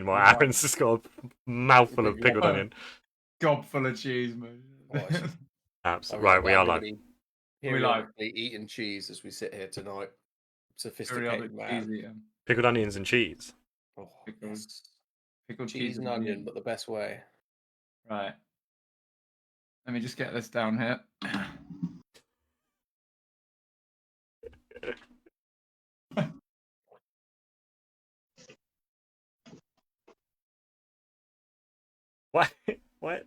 while Aaron's just got a mouthful of pickled onion. Gob full of cheese, man. Absolutely. Right, we are live. Periodically eating cheese as we sit here tonight. Sophisticated man. Pickled onions and cheese. Oh, Pickled cheese and onion, but the best way. Right. Let me just get this down here. What? What?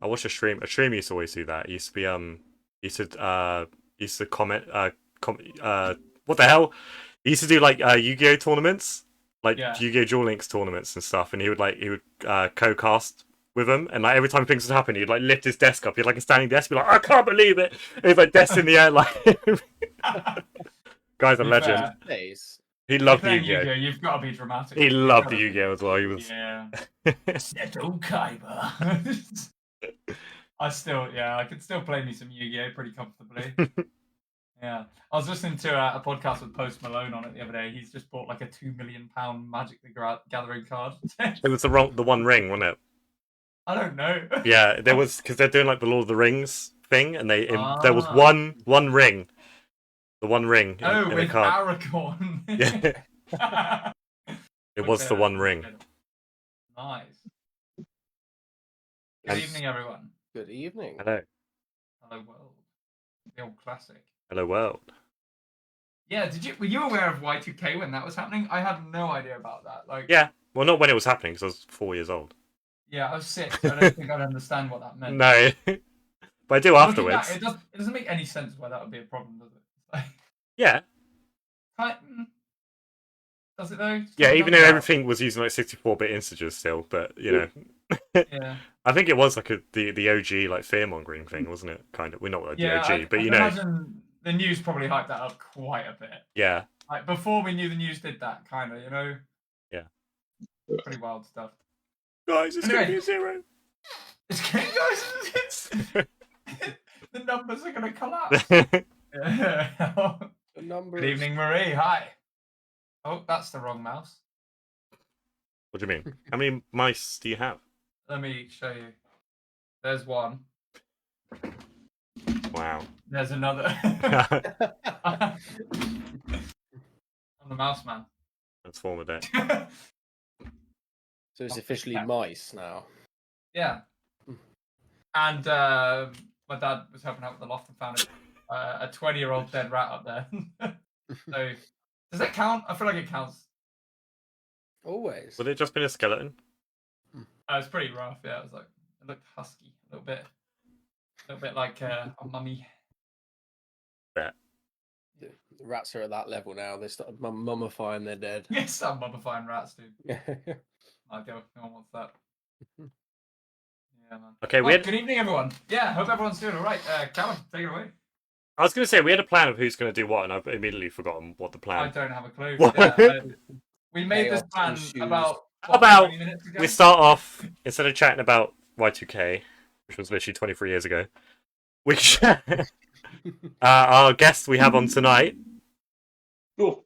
I watched a stream. A stream used to always do that. It used to be used to comment what the hell? He used to do like Yu-Gi-Oh tournaments, like Yu-Gi-Oh Duel Links tournaments and stuff, and he would co-cast with them, and like every time things would happen, he'd like lift his desk up. He'd like a standing desk, be like, I can't believe it. And he's like desk in the air, like guy's a legend. He loved Yu-Gi-Oh. You've got to be dramatic. He loved the Yu-Gi-Oh as well. He was Seto Kaiba. I could still play me some Yu-Gi-Oh pretty comfortably. Yeah, I was listening to a podcast with Post Malone on it the other day. He's just bought like a £2 million Magic the Gathering card. It was the One Ring, wasn't it? I don't know. Yeah, there was, because they're doing like the Lord of the Rings thing, and there was one ring. The One Ring in with a card. Aragorn. Yeah. It was the One Ring. Nice. Good evening, everyone. Good evening. Hello. Hello, world. The old classic. Hello, world. Yeah, were you aware of Y2K when that was happening? I had no idea about that. Like, yeah, well, not when it was happening, because I was 4 years old. Yeah, I was 6. So I don't think I'd understand what that meant. No, but I do afterwards. Back, it doesn't make any sense why that would be a problem, does it? Yeah. Does it though? Yeah, even though everything was using like 64-bit integers still, but you know. Yeah. I think it was like the OG like fear-mongering thing, wasn't it? Kind of. We're not like the OG, but you know. Imagine the news probably hyped that up quite a bit. Yeah. Like before we knew the news did that, kind of, you know. Yeah. Pretty wild stuff. Guys, it's going to be a 0. It's going guys. The numbers are going to collapse. Good evening, Marie. Hi. Oh, that's the wrong mouse. What do you mean? How many mice do you have? Let me show you. There's one. Wow. There's another. I'm the mouse man. Transformer day. So it's officially mice now. Yeah. And my dad was helping out with the loft and found a 20-year-old dead rat up there. So does that count? I feel like it counts. Always. Would it just been a skeleton? It was pretty rough. Yeah, it looked husky a little bit like a mummy. Yeah. The rats are at that level now. They start mummifying their dead. Yeah, start mummifying rats, dude. Ideal. No one wants that. Yeah, man. Okay, good evening, everyone. Yeah, hope everyone's doing all right. Callum, take it away. I was going to say, we had a plan of who's going to do what, and I've immediately forgotten what the plan. I don't have a clue. Yeah, we made this plan about 20 minutes ago. We start off, instead of chatting about Y2K, which was literally 23 years ago, which our guest we have on tonight, who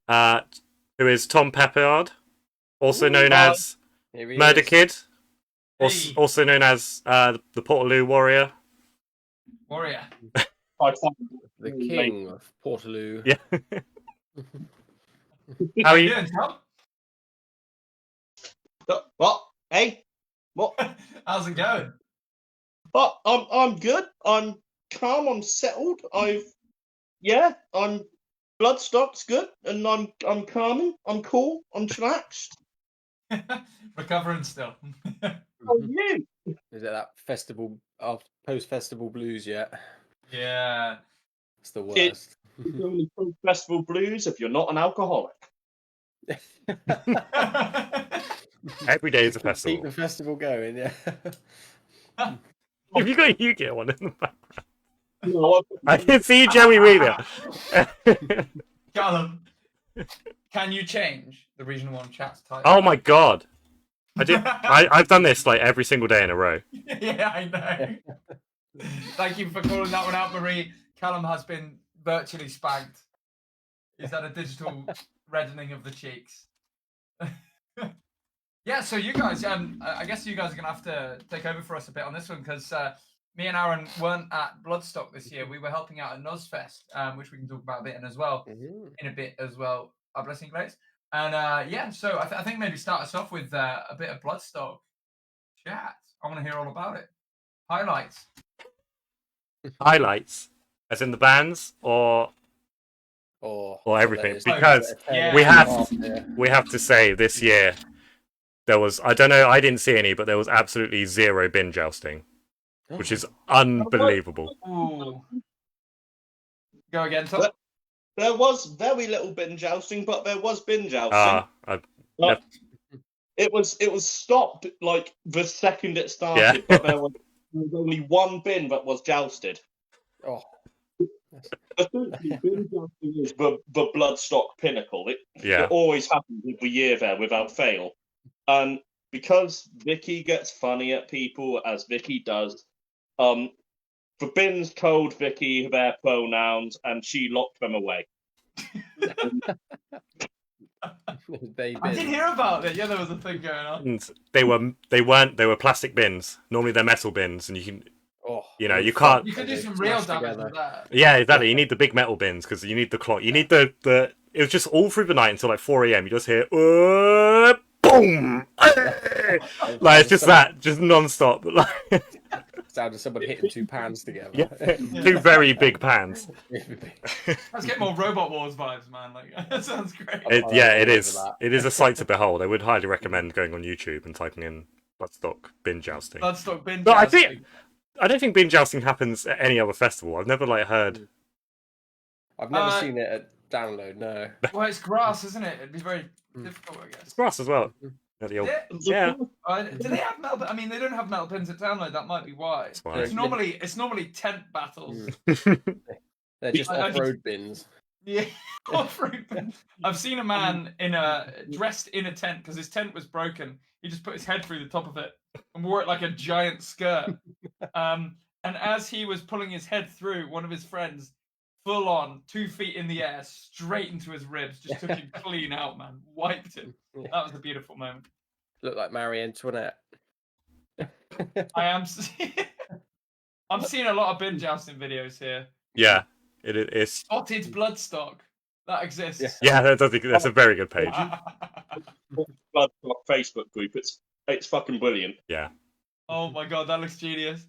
is Tom Peppard, also known as Murder Kid, also known as the Portaloo Warrior. The king of Portaloo. Yeah. How are you doing, Tom? What? Hey? What? How's it going? But I'm good. I'm calm. I'm settled. I'm bloodstock's good, and I'm calming. I'm cool. I'm chillaxed. Recovering still. Oh, you? Is it that post-festival blues yet? Yeah. It's the worst. It's only post-festival blues if you're not an alcoholic. Every day is a festival. Keep the festival going, yeah. Have you got a Yu-Gi-Oh one in the background? No, I can see Joey Wheeler. Callum, can you change the Regional 1 chat's title? Oh my god. I've done this like every single day in a row. Yeah, I know. Thank you for calling that one out, Marie. Callum has been virtually spanked. He's had a digital reddening of the cheeks. Yeah, so you guys, I guess you guys are going to have to take over for us a bit on this one, because me and Aaron weren't at Bloodstock this year. We were helping out at Nozfest, which we can talk about a bit in a bit as well. Our blessing plates. And yeah, so I think maybe start us off with a bit of Bloodstock chat. I want to hear all about it. Highlights. Highlights, as in the bands, or everything, because we have to say this year there was, I don't know, I didn't see any, but there was absolutely zero bin jousting, which is unbelievable. Ooh. Go again, Tom. There was very little bin jousting, but there was bin jousting. It was stopped like the second it started, but there was only one bin that was jousted. Oh. Essentially, bin jousting is the Bloodstock pinnacle. It always happens every year there without fail. And because Vicky gets funny at people, as Vicky does, the bins told Vicky their pronouns and she locked them away. I didn't hear about it. Yeah, there was a thing going on. And they were plastic bins. Normally they're metal bins, and you can, you can't. You can do some real damage with that. Yeah, exactly. You need the big metal bins because you need the clock. You need the. It was just all through the night until like 4 a.m. You just hear boom, like it's just that, just non-stop. Like sound of somebody hitting two pans together. Yeah, two very big pans. Let's get more Robot Wars vibes, man. Like that sounds great. It is. It is a sight to behold. I would highly recommend going on YouTube and typing in Bloodstock bin jousting. Bloodstock bin but jousting. I don't think bin jousting happens at any other festival. I've never heard. I've never seen it at Download. No. Well, it's grass, isn't it? It'd be very difficult, I guess. It's grass as well. Do they have metal? I mean, they don't have metal pins at Download. That might be why. It's normally tent battles. They're just off-road bins. Yeah, off-road bins. I've seen a man dressed in a tent because his tent was broken. He just put his head through the top of it and wore it like a giant skirt. And as he was pulling his head through, one of his friends, full on, 2 feet in the air, straight into his ribs, just took him clean out, man. Wiped him. That was a beautiful moment. Looked like Marie Antoinette. I'm seeing a lot of bin jousting videos here. Yeah, it is. Spotted Bloodstock. That exists. Yeah, that's a very good page. Bloodstock Facebook group. It's fucking brilliant. Yeah. Oh my god, that looks genius.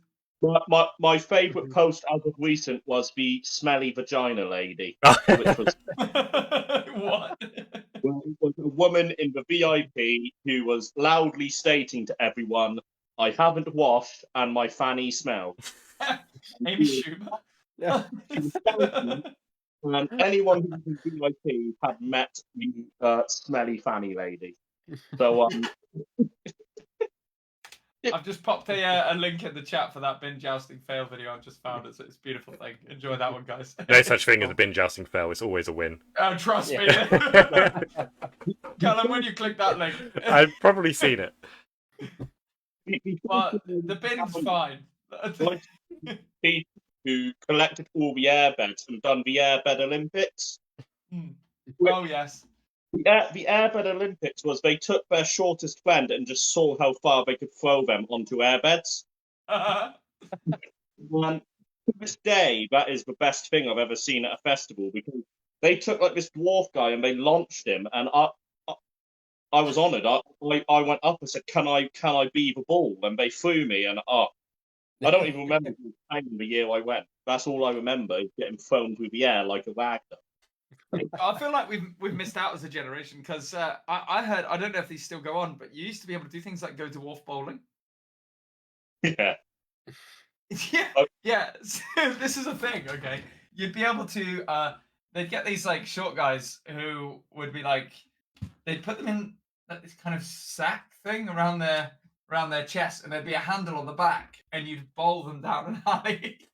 My favourite post as of recent was the smelly vagina lady. Which was what? It was a woman in the VIP who was loudly stating to everyone, "I haven't washed and my fanny smells." Amy Schumer. And anyone who was in VIP had met the smelly fanny lady. So I've just popped a link in the chat for that bin jousting fail video I've just found. It's a beautiful thing. Enjoy that one, guys. No such thing as a bin jousting fail. It's always a win. Oh, trust me. Callum, when you click that link. I've probably seen it. But the bin's fine. Who collected all the airbeds and done the airbed Olympics. Oh, yes. The airbed Olympics was they took their shortest friend and just saw how far they could throw them onto airbeds. And to this day, that is the best thing I've ever seen at a festival, because they took like this dwarf guy and they launched him, and I was honoured. I went up and said, "Can I be the ball?" And they threw me, and I don't even remember the year I went. That's all I remember, is getting thrown through the air like a ragdoll. I feel like we've missed out as a generation, because I heard, I don't know if these still go on, but you used to be able to do things like go dwarf bowling. Yeah. Yeah. So this is a thing, okay? You'd be able to. They'd get these like short guys who would be like, they'd put them in this kind of sack thing around their chest, and there'd be a handle on the back, and you'd bowl them down an alley.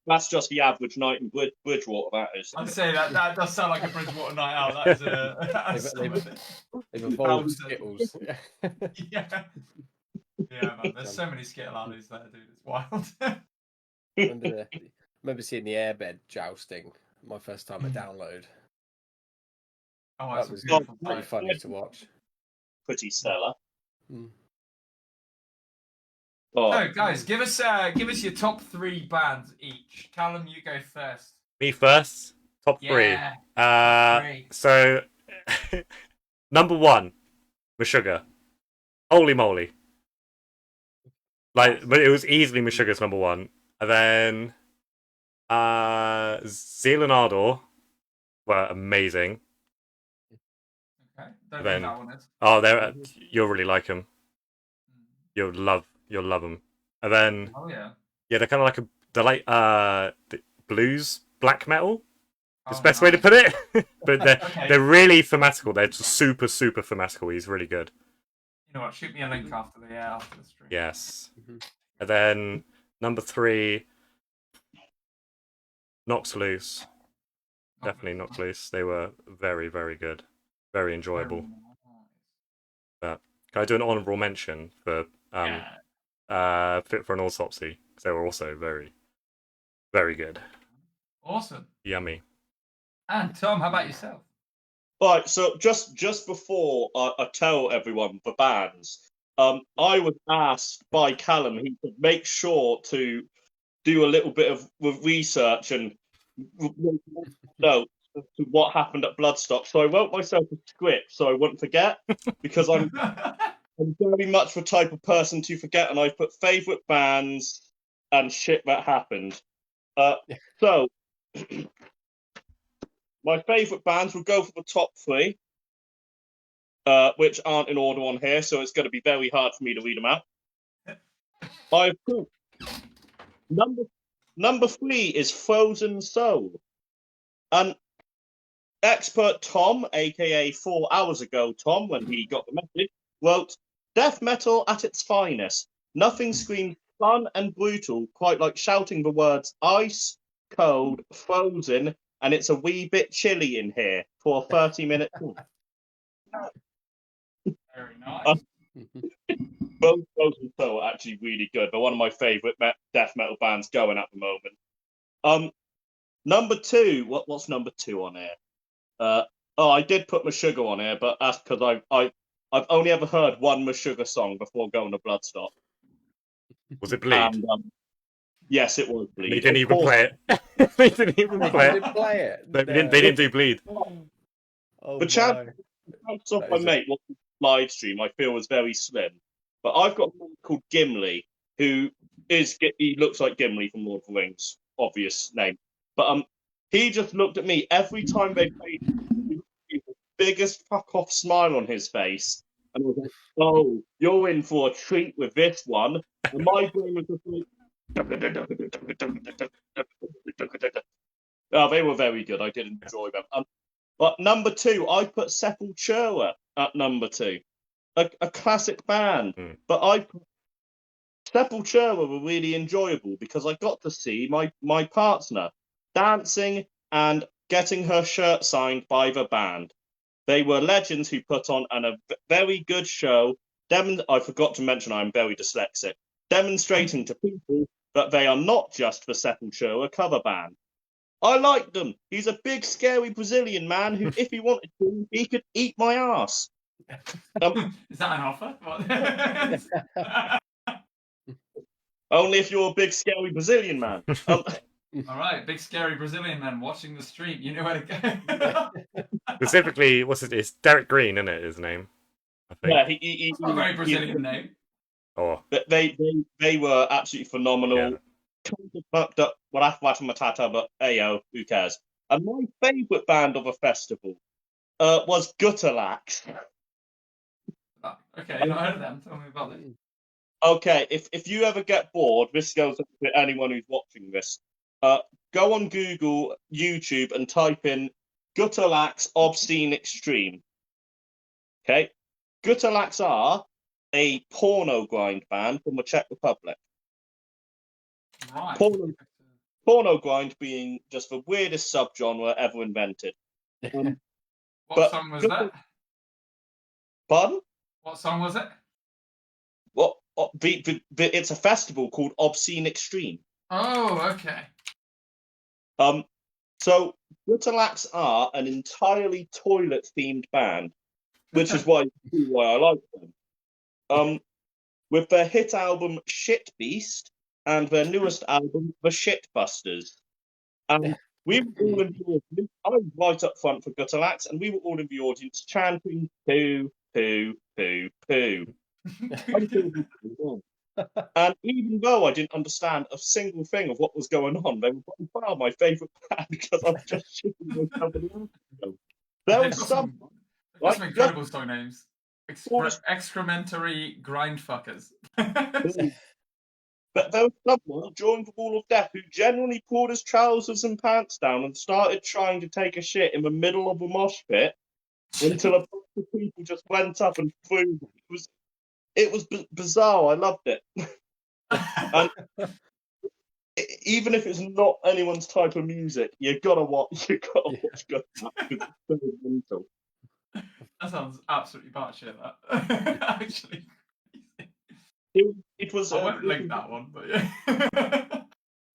That's just the average night in Bridgewater, that is. I'd say that does sound like a Bridgewater night out. That is they've evolved Skittles. Yeah. Yeah, man. There's so many Skittle-Allies there, dude. It's wild. Remember seeing the airbed jousting my first time at download. Oh, That was pretty funny to watch. Pretty stellar. Mm. Oh, So, guys, give us your top 3 bands each. Callum, you go first. Me first. Top 3. Yeah, top 3. So, number 1, Meshuggah. Holy moly! Like, but it was easily Meshuggah's number 1, and then Zeal and Ardor were amazing. Okay, don't Then- know that one is. Oh, you'll really like them. You'll love them. And then Oh yeah. yeah, they're kind of like the blues, black metal. That's Oh, the best way to nice. put it. But Okay. they're really thematical. They're just super thematical. He's really good. You know what? Shoot me a link after the stream. Yes. Mhm. And then number 3, Knox Loose. Definitely Knox Loose. They were very, very good. Very enjoyable. Can I do an honourable mention for Fit for an Autopsy? Because they were also very, very good. Awesome. Yummy. And Tom, how about yourself? right. So just before I tell everyone the bands, I was asked by Callum he could make sure to do a little bit of research and notes as to what happened at Bloodstock. So I wrote myself a script so I wouldn't forget, because I'm very much the type of person to forget, and I put favourite bands and shit that happened. So my favourite bands will go for the top 3, which aren't in order on here, so it's going to be very hard for me to read them out. I've put number 3 is Frozen Soul. And expert Tom, aka 4 hours ago Tom, when he got the message, wrote, "Death metal at its finest. Nothing screams fun and brutal, quite like shouting the words ice, cold, frozen, and it's a wee bit chilly in here for a 30-minute talk." Very nice. Both Frozen Soul are actually really good. They're one of my favourite death metal bands going at the moment. Number 2, what's number 2 on here? I did put Meshuggah on here, but that's because I've only ever heard one Meshuggah song before going to Bloodstock. Was it Bleed? And, yes, it was Bleed. They didn't even play it. They didn't even play it. play it. No, they didn't do Bleed. Oh, The chance off my mate watching the live stream, I feel, was very slim. But I've got one called Gimli, he looks like Gimli from Lord of the Rings, obvious name. But he just looked at me every time they played. The biggest fuck off smile on his face, and I was like, "Oh, you're in for a treat with this one." And my brain was just like, "Oh, they were very good. I did enjoy them." But number 2, I put Sepultura at number 2, a classic band. But Sepultura were really enjoyable because I got to see my partner dancing and getting her shirt signed by the band. They were legends who put on a very good show. I forgot to mention I'm very dyslexic. Demonstrating to people that they are not just the Sepultura cover band. I like them. He's a big, scary Brazilian man who, if he wanted to, he could eat my ass. Is that an offer? Only if you're a big, scary Brazilian man. All right, big scary Brazilian man watching the stream. You know where to go. Specifically, it's Derek Green, isn't it? His name, I think. Yeah, It's not a very Brazilian name. Oh, they were absolutely phenomenal. yeah. Kind of fucked up Matata, but ayo, who cares? And my favourite band of a festival was Gutterlax. Okay, not heard of them. Tell me about it. Okay, if you ever get bored, this goes to anyone who's watching this. Go on Google, YouTube, and type in Gutterlax Obscene Extreme. Okay, Gutterlax are a porno grind band from the Czech Republic. Right. Porno grind being just the weirdest subgenre ever invented. What song was that? Pardon? What song was it? What? it's a festival called Obscene Extreme. Oh, okay. So Britishrock are an entirely toilet-themed band, which is why I like them. With their hit album Shit Beast and their newest album The Shitbusters. And we were all in the audience. I was right up front for Britishrock, and we were all in the audience chanting poo, poo, poo, poo. And even though I didn't understand a single thing of what was going on, they were by far my favourite band because I was just shitting myself in the audience. There was some incredible song names. Excrementary grindfuckers. But there was someone during the Wall of Death who genuinely pulled his trousers and pants down and started trying to take a shit in the middle of a mosh pit until a bunch of people just went up and threw. It was bizarre. I loved it. And even if it's not anyone's type of music, you gotta watch. You gotta watch. It's so mental. That sounds absolutely batshit. That actually. It was. I won't link that one, but yeah. That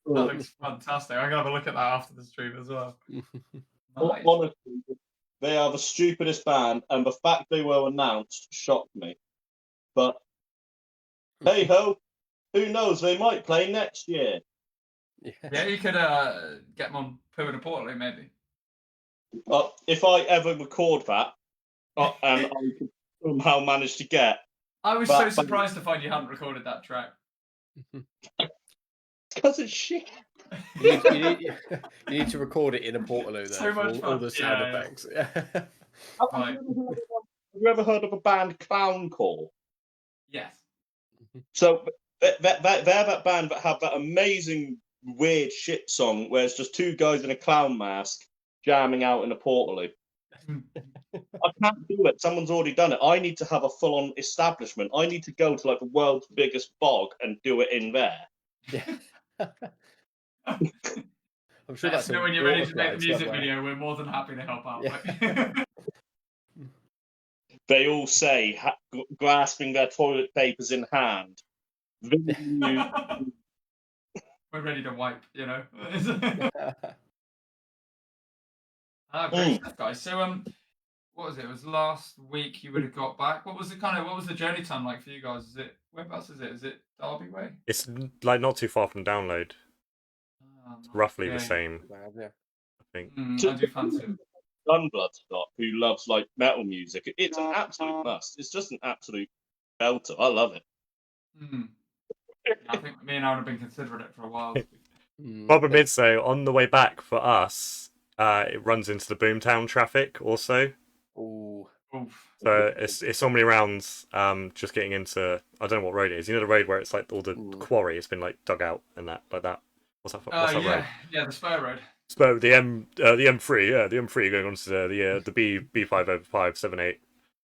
looks fantastic. I'm gonna have a look at that after the stream as well. Nice. Honestly, they are the stupidest band, and the fact they were announced shocked me. But hey ho, who knows? They might play next year. Yeah, you could get them on Poo in a Portal, maybe. If I ever record that, and I could somehow manage to get. I was so surprised to find you hadn't recorded that track. Because it's shit. You need to record it in a Portaloo, though. So much all the sound effects. Have you ever heard of a band Clown Call? Yes. So they're that band that have that amazing weird shit song where it's just two guys in a clown mask jamming out in a Portaloo. I can't do it. Someone's already done it. I need to have a full-on establishment. I need to go to like the world's biggest bog and do it in there. Yeah. I'm sure that's when you're ready to make the music video. We're more than happy to help out. Yeah. They all say, grasping their toilet papers in hand. We're ready to wipe, you know. Great stuff, guys. So, what was it? It was last week you would have got back. What was the journey time like for you guys? Whereabouts is it? Is it Derby way? It's like not too far from Download. It's roughly the same. Yeah. I think. I do fancy it. Gunblood stock who loves like metal music. It's an absolute must. It's just an absolute belter. I love it. I think me and Aaron have been considering it for a while. Problem is, though, on the way back for us, it runs into the Boomtown traffic also. Ooh. So it's normally around just getting into, I don't know what road it is. You know the road where it's like all the quarry has been like dug out and that like that. What's that road? Yeah, the Spur Road. So the M3, the M3 going on to the B50578.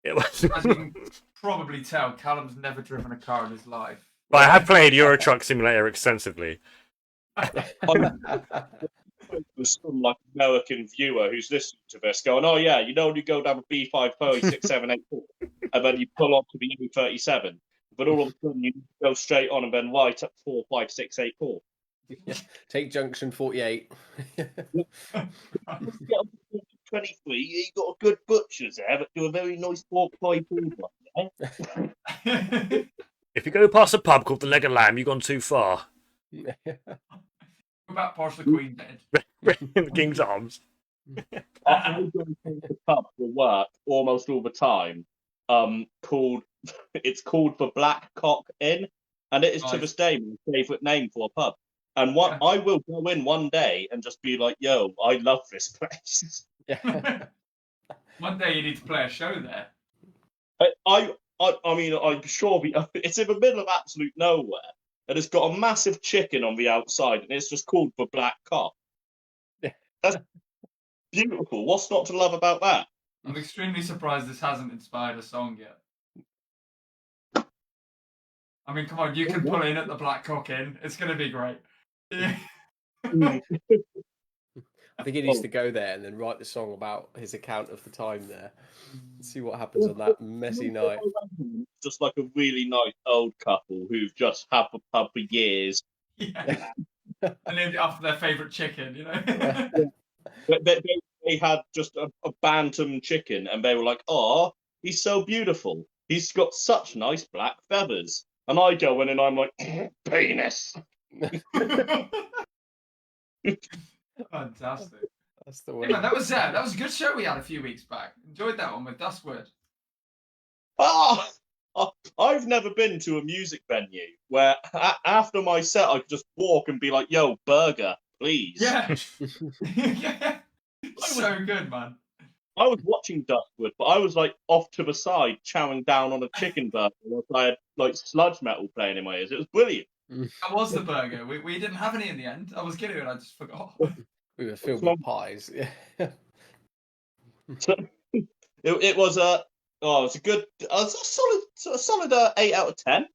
It was. As you can probably tell, Callum's never driven a car in his life. But I have played Euro Truck Simulator extensively. There's some like American viewer who's listening to this going, "Oh yeah, you know when you go down the B50678 and then you pull off to the U37, but all of a sudden you go straight on and then right up 45684." Take junction 48. 23, you got a good butcher's there, but do a very nice pork pie food one, yeah? If you go past a pub called the Leg of Lamb, you've gone too far. About past the Queen's Head. The King's Arms. I go to the pub for work almost all the time. It's called the Black Cock Inn, and it is to this day my favourite name for a pub. And I will go in one day and just be like, "Yo, I love this place." One day you need to play a show there. I mean, I'm sure it's in the middle of absolute nowhere, and it's got a massive chicken on the outside, and it's just called the Black Cock. That's beautiful. What's not to love about that? I'm extremely surprised this hasn't inspired a song yet. I mean, come on, you can pull in at the Black Cock Inn. It's going to be great. I think he needs to go there and then write the song about his account of the time there. See what happens on that messy night. Just like a really nice old couple who've just had the pub for years. Yeah. And named it after their favourite chicken, you know? They had just a bantam chicken, and they were like, "Oh, he's so beautiful. He's got such nice black feathers." And I go in and I'm like, "Penis." Fantastic. That's the way. Hey man, that was a good show we had a few weeks back. Enjoyed that one with Dustwood. Ah, I've never been to a music venue where after my set I could just walk and be like, "Yo, burger, please." Yeah. Yeah. So good, man. I was watching Dustwood, but I was like off to the side, chowing down on a chicken burger whilst I had like sludge metal playing in my ears. It was brilliant. That was the burger. We didn't have any in the end. I was kidding and I just forgot. We were filled with pies. Yeah. So, it was a solid 8 out of 10.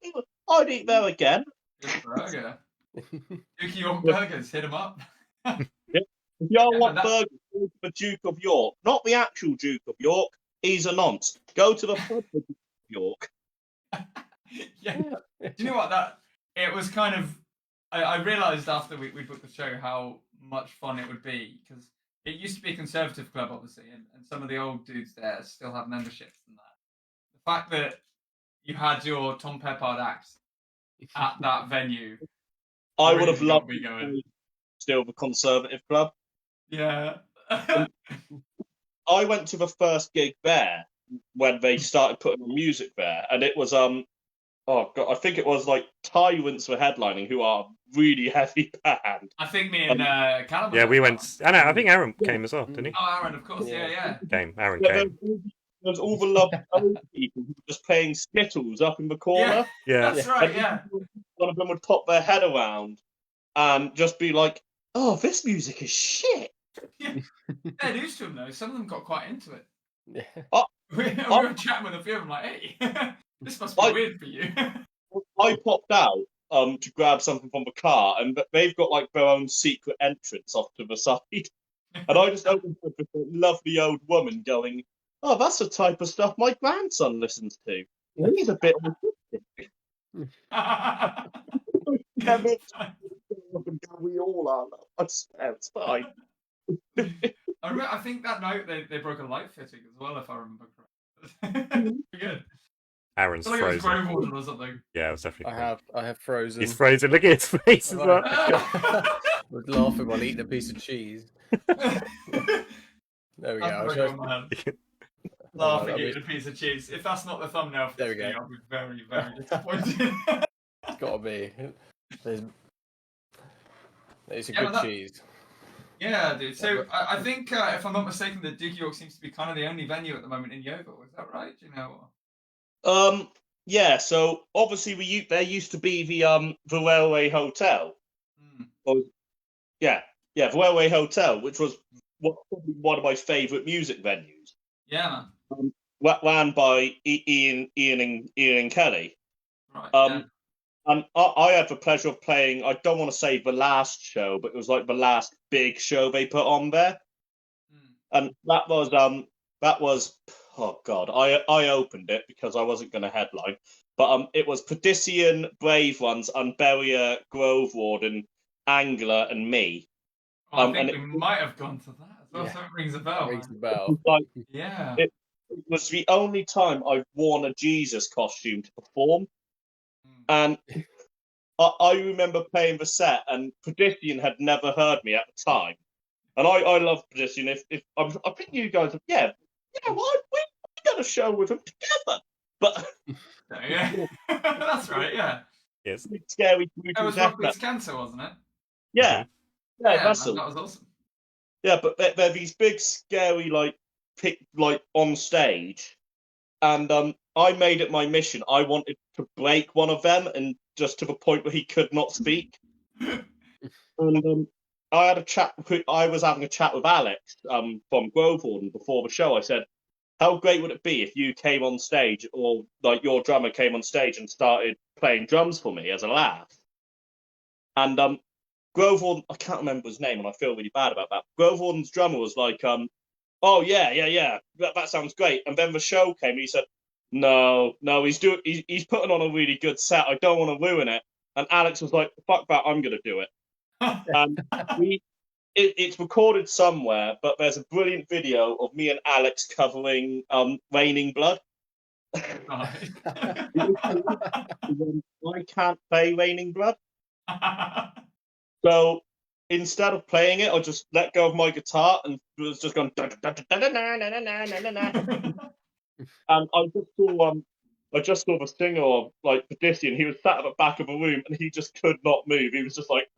I'd eat there again. Good burger. Dookie York Burgers, hit them up. If y'all want burgers, go to the Duke of York. Not the actual Duke of York. He's a nonce. Go to the pub for Duke of York. Yeah. Do you know what? It was kind of... I realised after we booked the show how much fun it would be, because it used to be a conservative club, obviously, and some of the old dudes there still have memberships and that. The fact that you had your Tom Peppard act at that venue... I would have loved me going. Still the conservative club. Yeah. I went to the first gig there when they started putting on music there, and it was oh god, I think it was like Tyrants were headlining, who are really heavy band. I think me and Callum. Yeah, we went. I think Aaron came as well, didn't he? Oh, Aaron, of course. Yeah. Aaron came. There was all the lovely old people who were just playing Skittles up in the corner. Yeah. That's right. Yeah. One of them would pop their head around and just be like, "Oh, this music is shit." They're used to them though. Some of them got quite into it. Yeah. We were chatting with a few of them, like, "Hey, this must be weird for you." I popped out to grab something from the car, and they've got like their own secret entrance off to the side. And I just opened with this lovely old woman going, "Oh, that's the type of stuff my grandson listens to. He's a bit autistic." We all are. I swear, it's fine. I think that night they broke a light fitting as well, if I remember correctly. Good. Aaron's I think frozen. it was Grove or something. Yeah, it was definitely. I have frozen. He's frozen. Look at his face as well. I was laughing while eating a piece of cheese. There we go. Laughing eating a piece of cheese. If that's not the thumbnail for there we go. I'll be very, very disappointed. It's got to be. It's a good cheese. Yeah, dude. So I think, if I'm not mistaken, the Duke York seems to be kind of the only venue at the moment in Yeovil. Is that right? Do you know? Yeah. So obviously, there used to be the Railway Hotel. The Railway Hotel, which was probably one of my favourite music venues. Yeah, man. Ran by Ian and Kelly. Right. And I had the pleasure of playing, I don't want to say the last show, but it was like the last big show they put on there. And that was oh god, I opened it because I wasn't going to headline, but it was Pedician, Brave Ones, Unburia, Grove Warden, Angler, and me. I think we might have gone to that as well. Yeah. So it rings a bell. Rings the bell. Yeah. It was the only time I've worn a Jesus costume to perform. And I remember playing the set, and Pedician had never heard me at the time. And I love Pedician. If I think you guys have, we got a show with him together. But yeah, that's right. Yeah. Yes. Scary. That was Rockbeat's Cancer, wasn't it? Yeah. Yeah, that was awesome. Yeah, but they're these big, scary, like on stage, and I made it my mission. I wanted to break one of them, and just to the point where he could not speak. And I had a chat. I was having a chat with Alex from Grove Warden before the show. I said, "How great would it be if you came on stage, or like your drummer came on stage and started playing drums for me as a laugh?" And Grovewarden, I can't remember his name, and I feel really bad about that. Grovewarden's drummer was like, oh yeah, that sounds great. And then the show came, and he said, no, he's putting on a really good set. I don't want to ruin it. And Alex was like, fuck that, I'm gonna do it. And it's recorded somewhere, but there's a brilliant video of me and Alex covering "Raining Blood." I can't play "Raining Blood." So instead of playing it, I just let go of my guitar and was just going. And I just saw the singer of like Petition. He was sat at the back of the room and he just could not move. He was just like.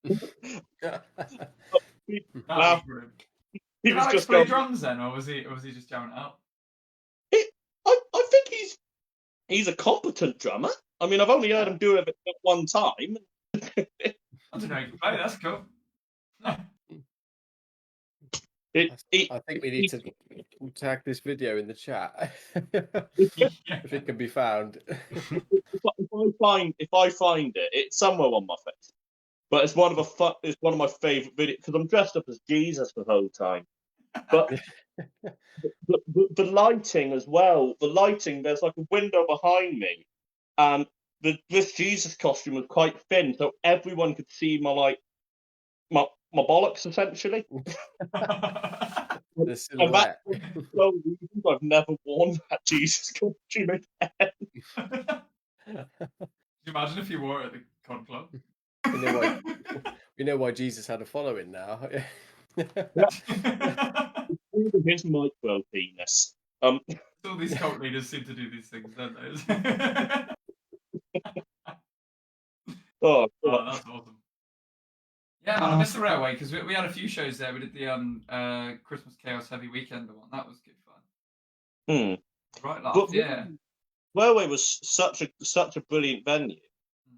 He Did was Alex just play going, drums then, or was he just jamming it out? I think he's a competent drummer. I mean, I've only heard him do it at one time. I don't know. You can play. That's cool. I think we need to tag this video in the chat if it can be found. If I find it, it's somewhere on my face. But it's one of my favorite videos because I'm dressed up as Jesus the whole time. But the lighting as well. The lighting. There's like a window behind me, and this Jesus costume was quite thin, so everyone could see my bollocks essentially. The silhouette. So I've never worn that Jesus costume again. Can you imagine if you wore it at the con club? We know why Jesus had a following now. His micro penis. All these cult leaders seem to do these things, don't they? Oh, that's awesome. Yeah, man, I missed the Railway because we had a few shows there. We did the Christmas Chaos Heavy Weekend one. That was good fun. Right, laugh, yeah. Railway was such a brilliant venue.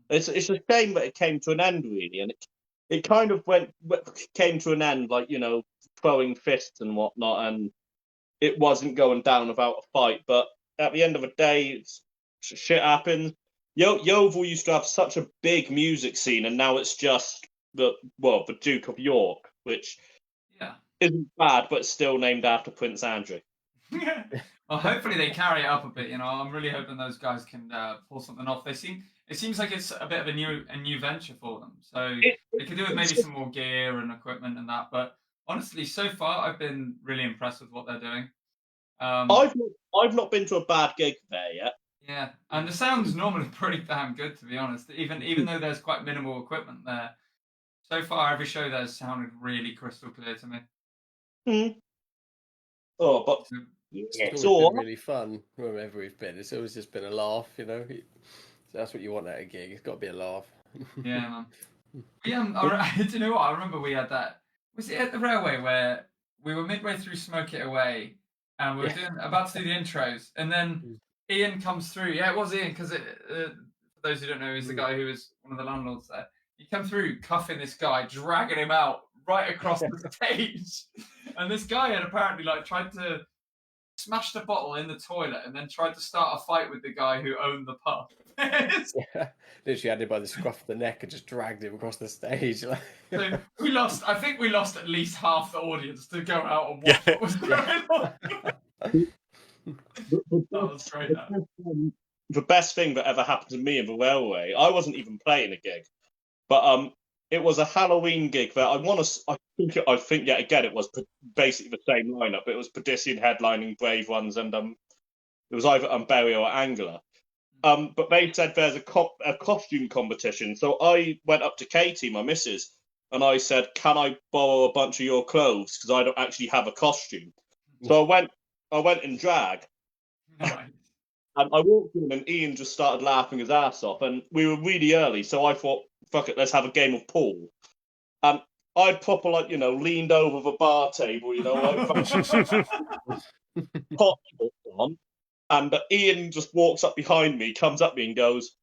It's a shame that it came to an end, really, and it kind of came to an end, like, you know, throwing fists and whatnot, and it wasn't going down without a fight. But at the end of the day, shit happens. Yeovil used to have such a big music scene, and now it's just the Duke of York, which isn't bad, but still named after Prince Andrew. Well, hopefully they carry it up a bit. You know, I'm really hoping those guys can pull something off. It seems like it's a bit of a new venture for them. So they could do with maybe some more gear and equipment and that. But honestly, so far I've been really impressed with what they're doing. I've not been to a bad gig there yet. Yeah, and the sound's normally pretty damn good, to be honest. Even though there's quite minimal equipment there, so far every show there's sounded really crystal clear to me. Oh, but it's always been really fun wherever we've been. It's always just been a laugh, you know. So that's what you want at a gig. It's got to be a laugh. Yeah, man. Do you know what? I remember we had that. Was it at the Railway where we were midway through Smoke It Away and we were about to do the intros, and then Ian comes through. Yeah, it was Ian, because for those who don't know, he's the guy who was one of the landlords there. He came through cuffing this guy, dragging him out right across the stage. And this guy had apparently tried to smash the bottle in the toilet and then tried to start a fight with the guy who owned the pub. Literally had him by the scruff of the neck and just dragged him across the stage. So I think we lost at least half the audience to go out and watch what was going on. That was great. The best thing that ever happened to me in the Railway, I wasn't even playing a gig, but it was a Halloween gig that I think yet again it was basically the same lineup. It was Perdition headlining Brave Ones, and it was either Unbury or Angler. But they said there's a costume competition, so I went up to Katie, my missus, and I said, "Can I borrow a bunch of your clothes? Because I don't actually have a costume." So I went in drag. Nice. And I walked in and Ian just started laughing his ass off, and we were really early, so I thought, fuck it, let's have a game of pool. And I'd proper, leaned over the bar table, hot on, and Ian just walks up behind me, comes up to me and goes,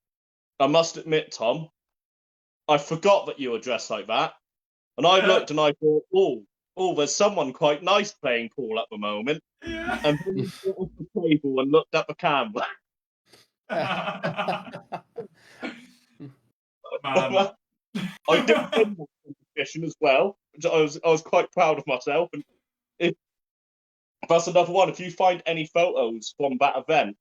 "I must admit, Tom, I forgot that you were dressed like that." And I looked and I thought, oh, there's someone quite nice playing pool at the moment. Yeah. And then he got off the table and looked at the camera. Man, I did win that competition as well. I was quite proud of myself. And that's another one. If you find any photos from that event,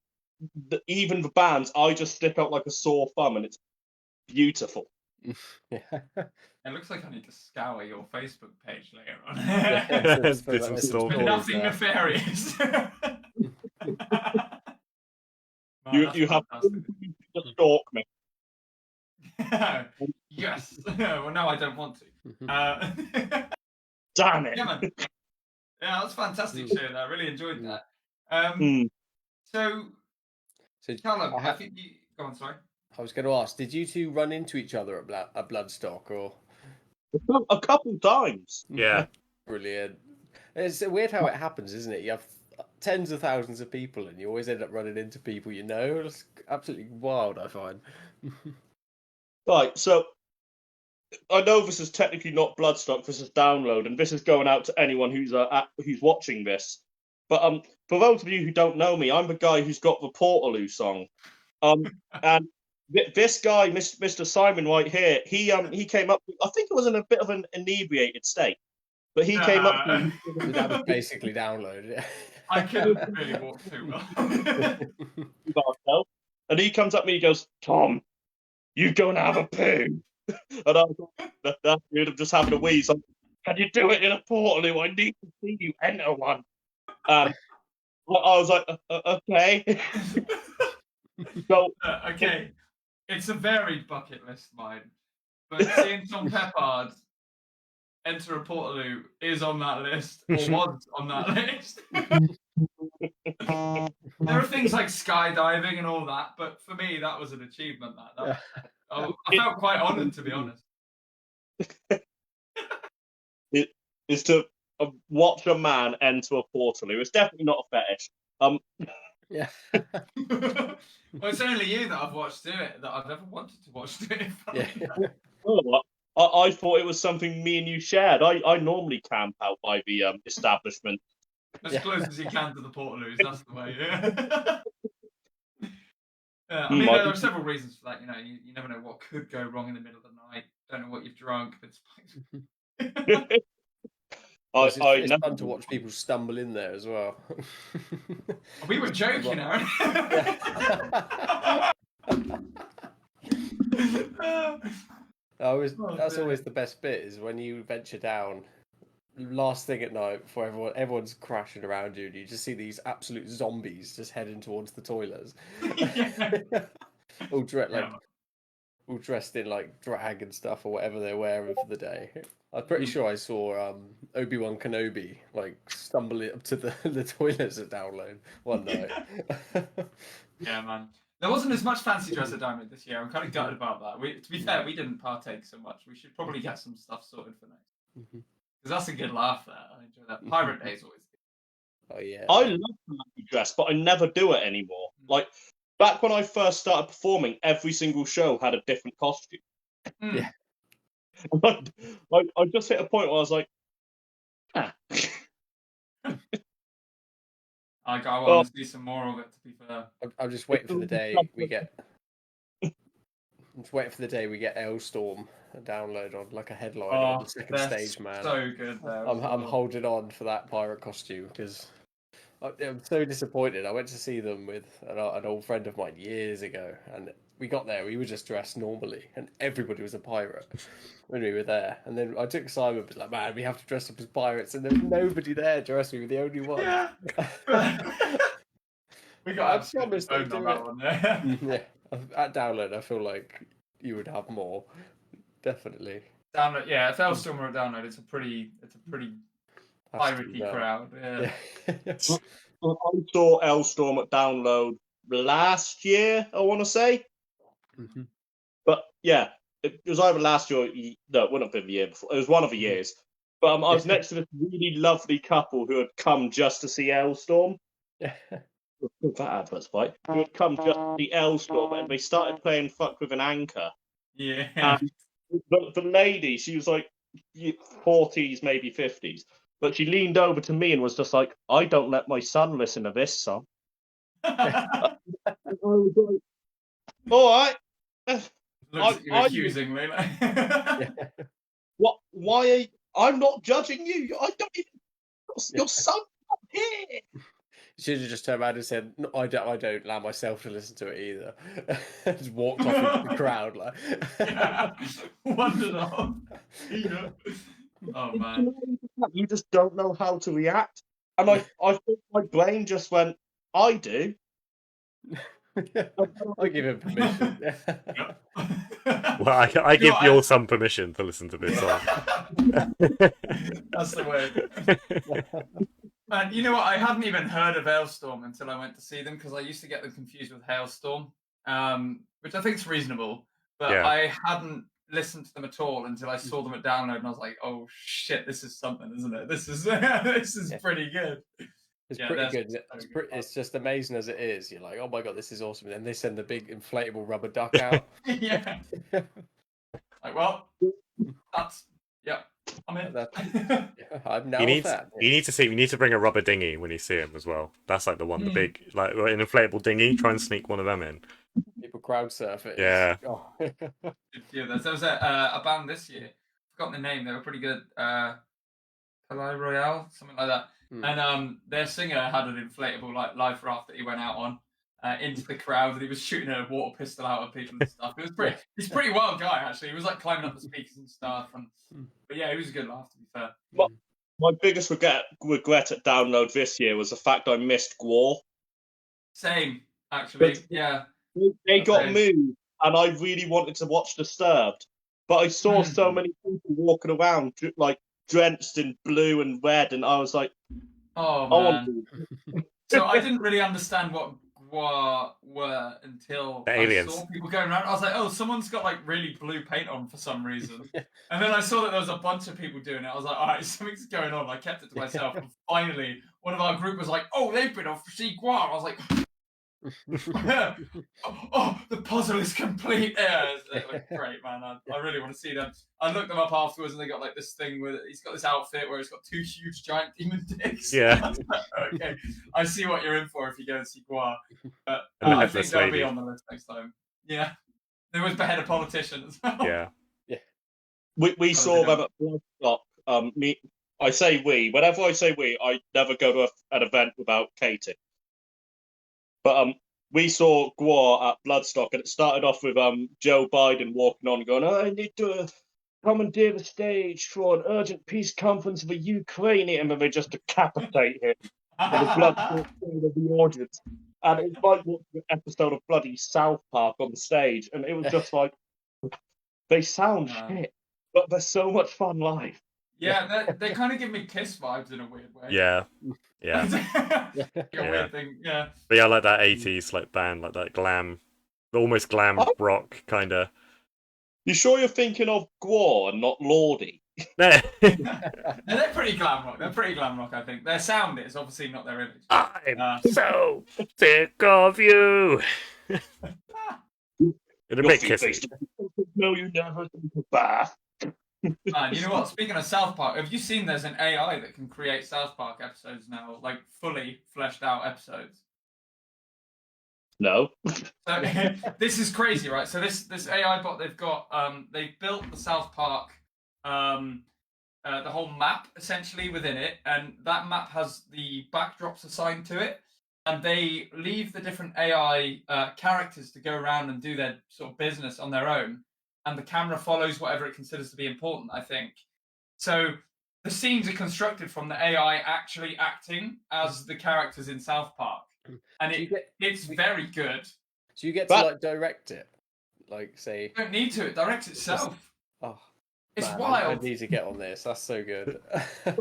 even the bands, I just stick out like a sore thumb, and it's beautiful. Yeah. It looks like I need to scour your Facebook page later on. But nothing nefarious. You have to stalk me. Yes. Well, no, I don't want to. Damn it. Yeah, man. Yeah, that's fantastic, Shane. I really enjoyed that. So Callum, I think you... Go on, sorry. I was going to ask, did you two run into each other at Bloodstock, or a couple times? Yeah. Brilliant. It's weird how it happens, isn't it? You have tens of thousands of people, and you always end up running into people you know. It's absolutely wild, I find. Right, so I know this is technically not Bloodstock. This is Download, and this is going out to anyone who's watching this. But for those of you who don't know me, I'm the guy who's got the Portaloo song. And this guy, Mr. Simon right here, he came up. I think it was in a bit of an inebriated state, but he came up. That was basically Download. Yeah. I couldn't really walk too well. And he comes up to me, he goes, "Tom, you going to have a poo?" And I was like, "That's weird. I'm just having a wee." So, "Can you do it in a Portaloo? I need to see you enter one." I was like, "Okay." So, okay, it's a varied bucket list, mine. But seeing Tom Peppard enter a Portaloo is on that list, or was on that list. There are things like skydiving and all that, but for me, that was an achievement. I felt quite honoured, to be honest. It is to watch a man enter a Portaloo. It's definitely not a fetish. Yeah. Well, it's only you that I've watched do it, that I've ever wanted to watch do it. Yeah. I thought it was something me and you shared. I normally camp out by the establishment. As close as you can to the Portaloos, that's the way, yeah. I mean, there are several reasons for that. You know, you never know what could go wrong in the middle of the night. Don't know what you've drunk, but it's fun to watch people stumble in there as well. We were joking, Aaron. That's always the best bit, is when you venture down last thing at night before everyone's crashing around you, and you just see these absolute zombies just heading towards the toilets. all dressed in like drag and stuff, or whatever they're wearing for the day. I'm pretty sure I saw Obi-Wan Kenobi like stumbling up to the toilets at Download one night. Yeah, man. There wasn't as much fancy dress at Download this year. I'm kind of gutted about that. To be fair, we didn't partake so much. We should probably get some stuff sorted for next. Because that's a good laugh there. I enjoy that. Pirate Day is always good. Oh yeah. I love fancy dress, but I never do it anymore. Like back when I first started performing, every single show had a different costume. Yeah. I just hit a point where I was like, I want to see some more of it, to be fair. I'm just waiting for the day we get. I'm just waiting for the day we get Elstorm Download on like a headline on the second stage, man. So good. I'm holding on for that pirate costume because I'm so disappointed. I went to see them with an old friend of mine years ago, and we got there. We were just dressed normally, and everybody was a pirate when we were there. And then I took Simon, was like, "Man, we have to dress up as pirates," and there was nobody there dressed. We were the only one. Yeah. We got absolutely boned on that one. Yeah. At Download, I feel like you would have more. Definitely. Download, yeah. If Elstorm were at Download, it's a pretty piratey crowd. Yeah. I saw Elstorm at Download last year, I want to say. But yeah, it was either last year. No, it wouldn't have been the year before. It was one of the years. But I was next to this really lovely couple who had come just to see Elstorm. That advert's right. Who had come just to see Elstorm, and they started playing "Fuck with an Anchor." Yeah. And the lady, she was like 40s, maybe 50s, but she leaned over to me and was just like, "I don't let my son listen to this song." I was like, all right. Looks at you accusingly. What? Why? I'm not judging you. I don't even. Your son here. You should have just turned around and said, no, I don't allow myself to listen to it either. Just walked off into the crowd like. Wandered off. Oh man. You just don't know how to react. And I think my brain just went, I do. I give him permission. Well, I give your son permission to listen to this song. That's the way. And you know what? I hadn't even heard of Hailstorm until I went to see them because I used to get them confused with Hailstorm, which I think is reasonable. But I hadn't listened to them at all until I saw them at Download, and I was like, "Oh shit, this is something, isn't it? This is pretty good." It's pretty good. It's just amazing as it is. You're like, "Oh my god, this is awesome!" And then they send the big inflatable rubber duck out. Yeah. Like, well, that's I'm in. I'm now You need that. to bring a rubber dinghy when you see him as well. That's like the one, the big, like an inflatable dinghy. Try and sneak one of them in. People crowd surf it. Yeah. Oh. There was a band this year. I've forgotten the name. They were pretty good. Palais Royale, something like that. And their singer had an inflatable like life raft that he went out on into the crowd, and he was shooting a water pistol out of people and stuff. It was pretty. He's a pretty wild guy actually. He was like climbing up the speakers and stuff. But yeah, he was a good laugh to be fair. My biggest regret at Download this year was the fact I missed Gwar. Same, actually. Yeah. They got moved, and I really wanted to watch Disturbed, but I saw so many people walking around like drenched in blue and red, and I was like, "Oh man!" So I didn't really understand what Gwar were until I saw people going around. I was like, "Oh, someone's got like really blue paint on for some reason," and then I saw that there was a bunch of people doing it. I was like, "All right, something's going on." I kept it to myself, and finally, one of our group was like, "Oh, they've been off to see Gwar." I was like. Oh, the puzzle is complete. Yeah, it was great, man. I really want to see them. I looked them up afterwards, and they got like this thing with he's got this outfit where he's got two huge giant demon dicks. Yeah. Okay, I see what you're in for if you go and see Gwar. But I think they'll be on the list next time. Yeah, there was beheaded politicians. Yeah. We saw them at Bloodstock. I say we. Whenever I say we, I never go to an event without Katie. But we saw Gwar at Bloodstock, and it started off with Joe Biden walking on, going, "I need to commandeer the stage for an urgent peace conference for Ukraine," and then they just decapitate him. And the blood of the audience, and it was like watching an episode of bloody South Park on the stage, and it was just like, they sound shit, but they're so much fun live. Yeah, they kind of give me Kiss vibes in a weird way. Yeah. Weird thing. Yeah. But yeah, like that 80s like band, like that glam, almost glam rock kind of. You sure you're thinking of Gwar and not Lordy? They're pretty glam rock. I think their sound is obviously not their image. I'm so sick of you. It's a bit kissy. No, you never think of bath. Man, you know what? Speaking of South Park, have you seen there's an AI that can create South Park episodes now, like fully fleshed out episodes? No. So this is crazy, right? So this AI bot they've got, they've built the South Park, the whole map essentially within it, and that map has the backdrops assigned to it, and they leave the different AI characters to go around and do their sort of business on their own. And the camera follows whatever it considers to be important, I think. So the scenes are constructed from the AI actually acting as the characters in South Park. And it's very good. So you get to like direct it? Like say... You don't need to, it directs itself. It's man, wild. I need to get on this, that's so good.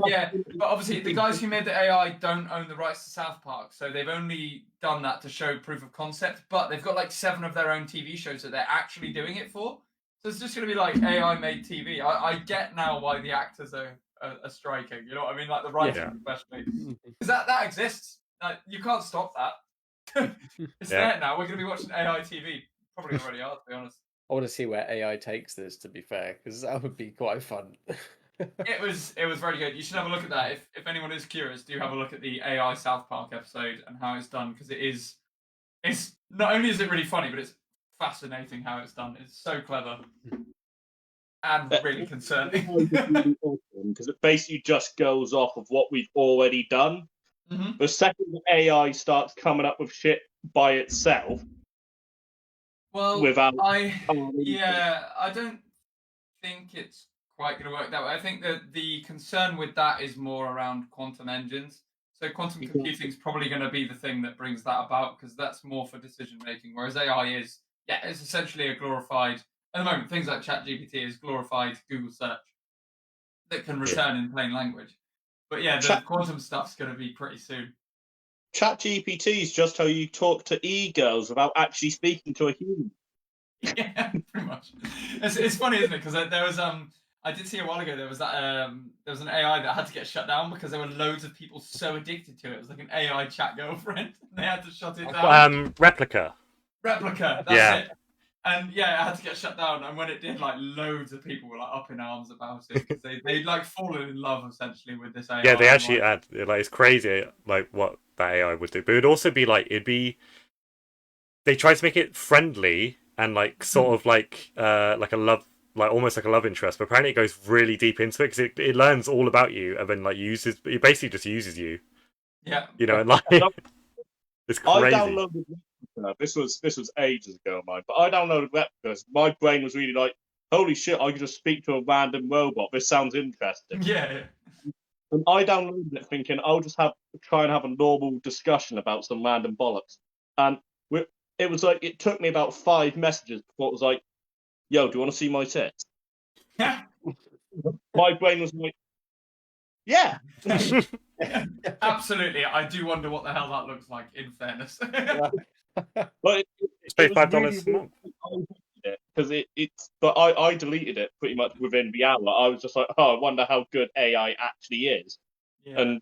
Yeah, but obviously the guys who made the AI don't own the rights to South Park, so they've only done that to show proof of concept, but they've got like 7 of their own TV shows that they're actually doing it for. So it's just going to be like AI made TV. I get now why the actors are striking. You know what I mean? Like the writing, especially. Because that exists. Like, you can't stop that. It's there now. We're going to be watching AI TV. Probably already are, to be honest. I want to see where AI takes this, to be fair, because that would be quite fun. It was very good. You should have a look at that. If anyone is curious, do have a look at the AI South Park episode and how it's done, because it's not only is it really funny, but it's fascinating how it's done. It's so clever and really concerning. Because it basically just goes off of what we've already done. Mm-hmm. The second AI starts coming up with shit by itself, Well, without I don't think it's quite going to work that way. I think that the concern with that is more around quantum engines. So quantum computing is probably going to be the thing that brings that about, because that's more for decision making, whereas AI is, it's essentially a glorified, at the moment, things like ChatGPT is glorified Google search that can return in plain language. But yeah, the quantum stuff's going to be pretty soon. ChatGPT is just how you talk to e-girls without actually speaking to a human. Yeah, pretty much. It's funny, isn't it? Because there was I did see a while ago there was that there was an AI that had to get shut down because there were loads of people so addicted to it. It was like an AI chat girlfriend. They had to shut it down. Replica. Replica. That's it. And yeah, it had to get shut down. And when it did, like loads of people were like up in arms about it because they like fallen in love essentially with this AI. Yeah, they actually had it's crazy like what that AI would do, but it'd also be like they tried to make it friendly and like sort of like a love, like almost like a love interest, but apparently it goes really deep into it because it learns all about you and then like it basically just uses you. Yeah, and like it's crazy. I downloaded this was ages ago, mine, but I downloaded Replicas. My brain was really like, holy shit, I could just speak to a random robot. This sounds interesting. Yeah. And I downloaded it thinking I'll just try and have a normal discussion about some random bollocks. And it was like, it took me about 5 messages before it was like, yo, do you want to see my tits? My brain was like, yeah. Absolutely. I do wonder what the hell that looks like, in fairness. But it's paid $5 a month. Because but I deleted it pretty much within the hour. I was just like, oh, I wonder how good AI actually is. Yeah. And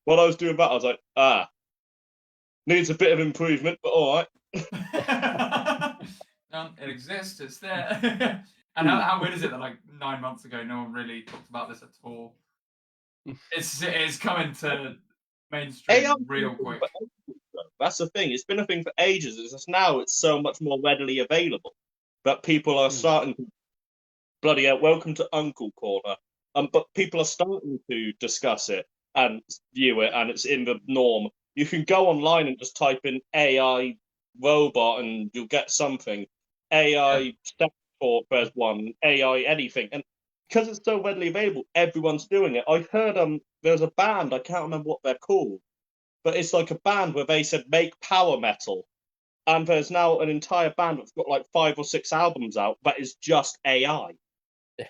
while I was doing that, I was like, needs a bit of improvement, but all right. It exists. It's there. And how weird is it that like 9 months ago, no one really talked about this at all? It's coming to mainstream AI real quick. That's the thing. It's been a thing for ages. It's just now it's so much more readily available that people are starting to bloody hell. Welcome to Uncle Corner. But people are starting to discuss it and view it, and it's in the norm. You can go online and just type in AI robot, and you'll get something. AI step support, there's one. AI anything, and because it's so readily available, everyone's doing it. I heard there's a band, I can't remember what they're called, but it's like a band where they said make power metal, and there's now an entire band that's got like 5 or 6 albums out that is just AI.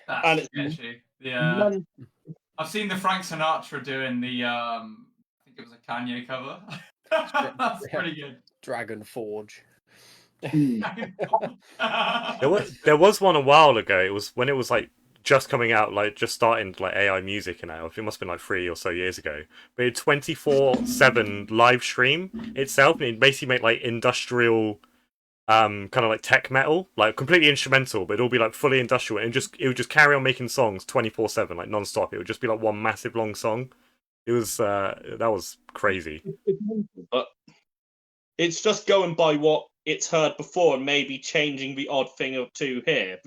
That's sketchy. Yeah, I've seen the Frank Sinatra doing the I think it was a Kanye cover. That's pretty good. Dragon Forge. There was one a while ago. It was when it was like just coming out, like just starting like AI music, and now it must have been like 3 or so years ago. But it 24/7 live stream itself, and it basically made like industrial, kind of like tech metal, like completely instrumental, but it'll be like fully industrial, and it would just carry on making songs 24/7, like non-stop. It would just be like one massive long song. It was that was crazy. But it's just going by what it's heard before and maybe changing the odd thing or two here.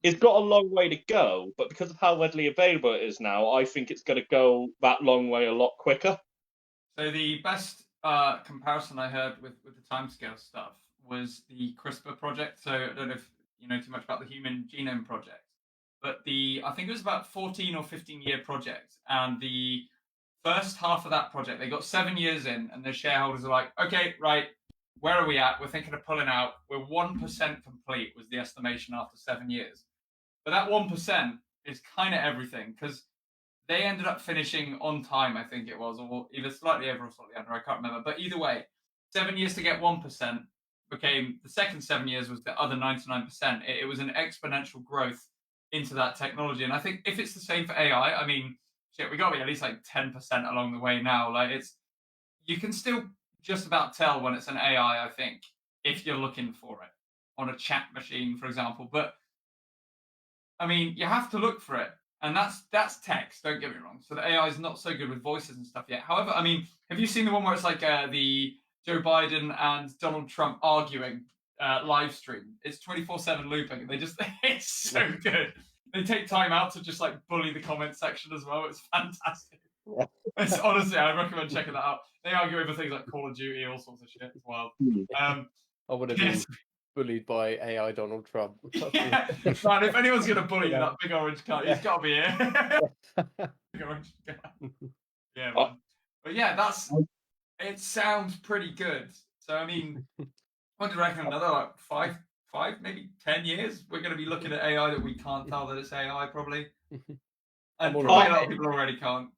It's got a long way to go, but because of how readily available it is now, I think it's going to go that long way a lot quicker. So the best comparison I heard with the timescale stuff was the CRISPR project. So I don't know if you know too much about the Human Genome Project, but I think it was about 14 or 15-year project, and the first half of that project, they got 7 years in, and the shareholders are like, okay, right, where are we at? We're thinking of pulling out. We're 1% complete, was the estimation after 7 years. But that 1% is kind of everything, because they ended up finishing on time, I think it was, or either slightly over or slightly under, I can't remember. But either way, 7 years to get 1% became, the second 7 years was the other 99%. It was an exponential growth into that technology. And I think if it's the same for AI, I mean, shit, we got to be at least like 10% along the way now. Like you can still just about tell when it's an AI, I think, if you're looking for it on a chat machine, for example. But I mean, you have to look for it, and that's text. Don't get me wrong. So the AI is not so good with voices and stuff yet. However, I mean, have you seen the one where it's like the Joe Biden and Donald Trump arguing live stream. It's 24/7 looping. And it's so good. They take time out to just like bully the comment section as well. It's fantastic. It's honestly, I recommend checking that out. They argue over things like Call of Duty, all sorts of shit as well. I would have been bullied by AI Donald Trump. Yeah. Man, if anyone's gonna bully you, that big orange car, he's got to be here. Big orange car. Yeah, man. But yeah, it sounds pretty good. So I mean, what do you reckon? Another like five, maybe 10 years, we're going to be looking at AI that we can't tell that it's AI, probably. And probably a lot of people already can't.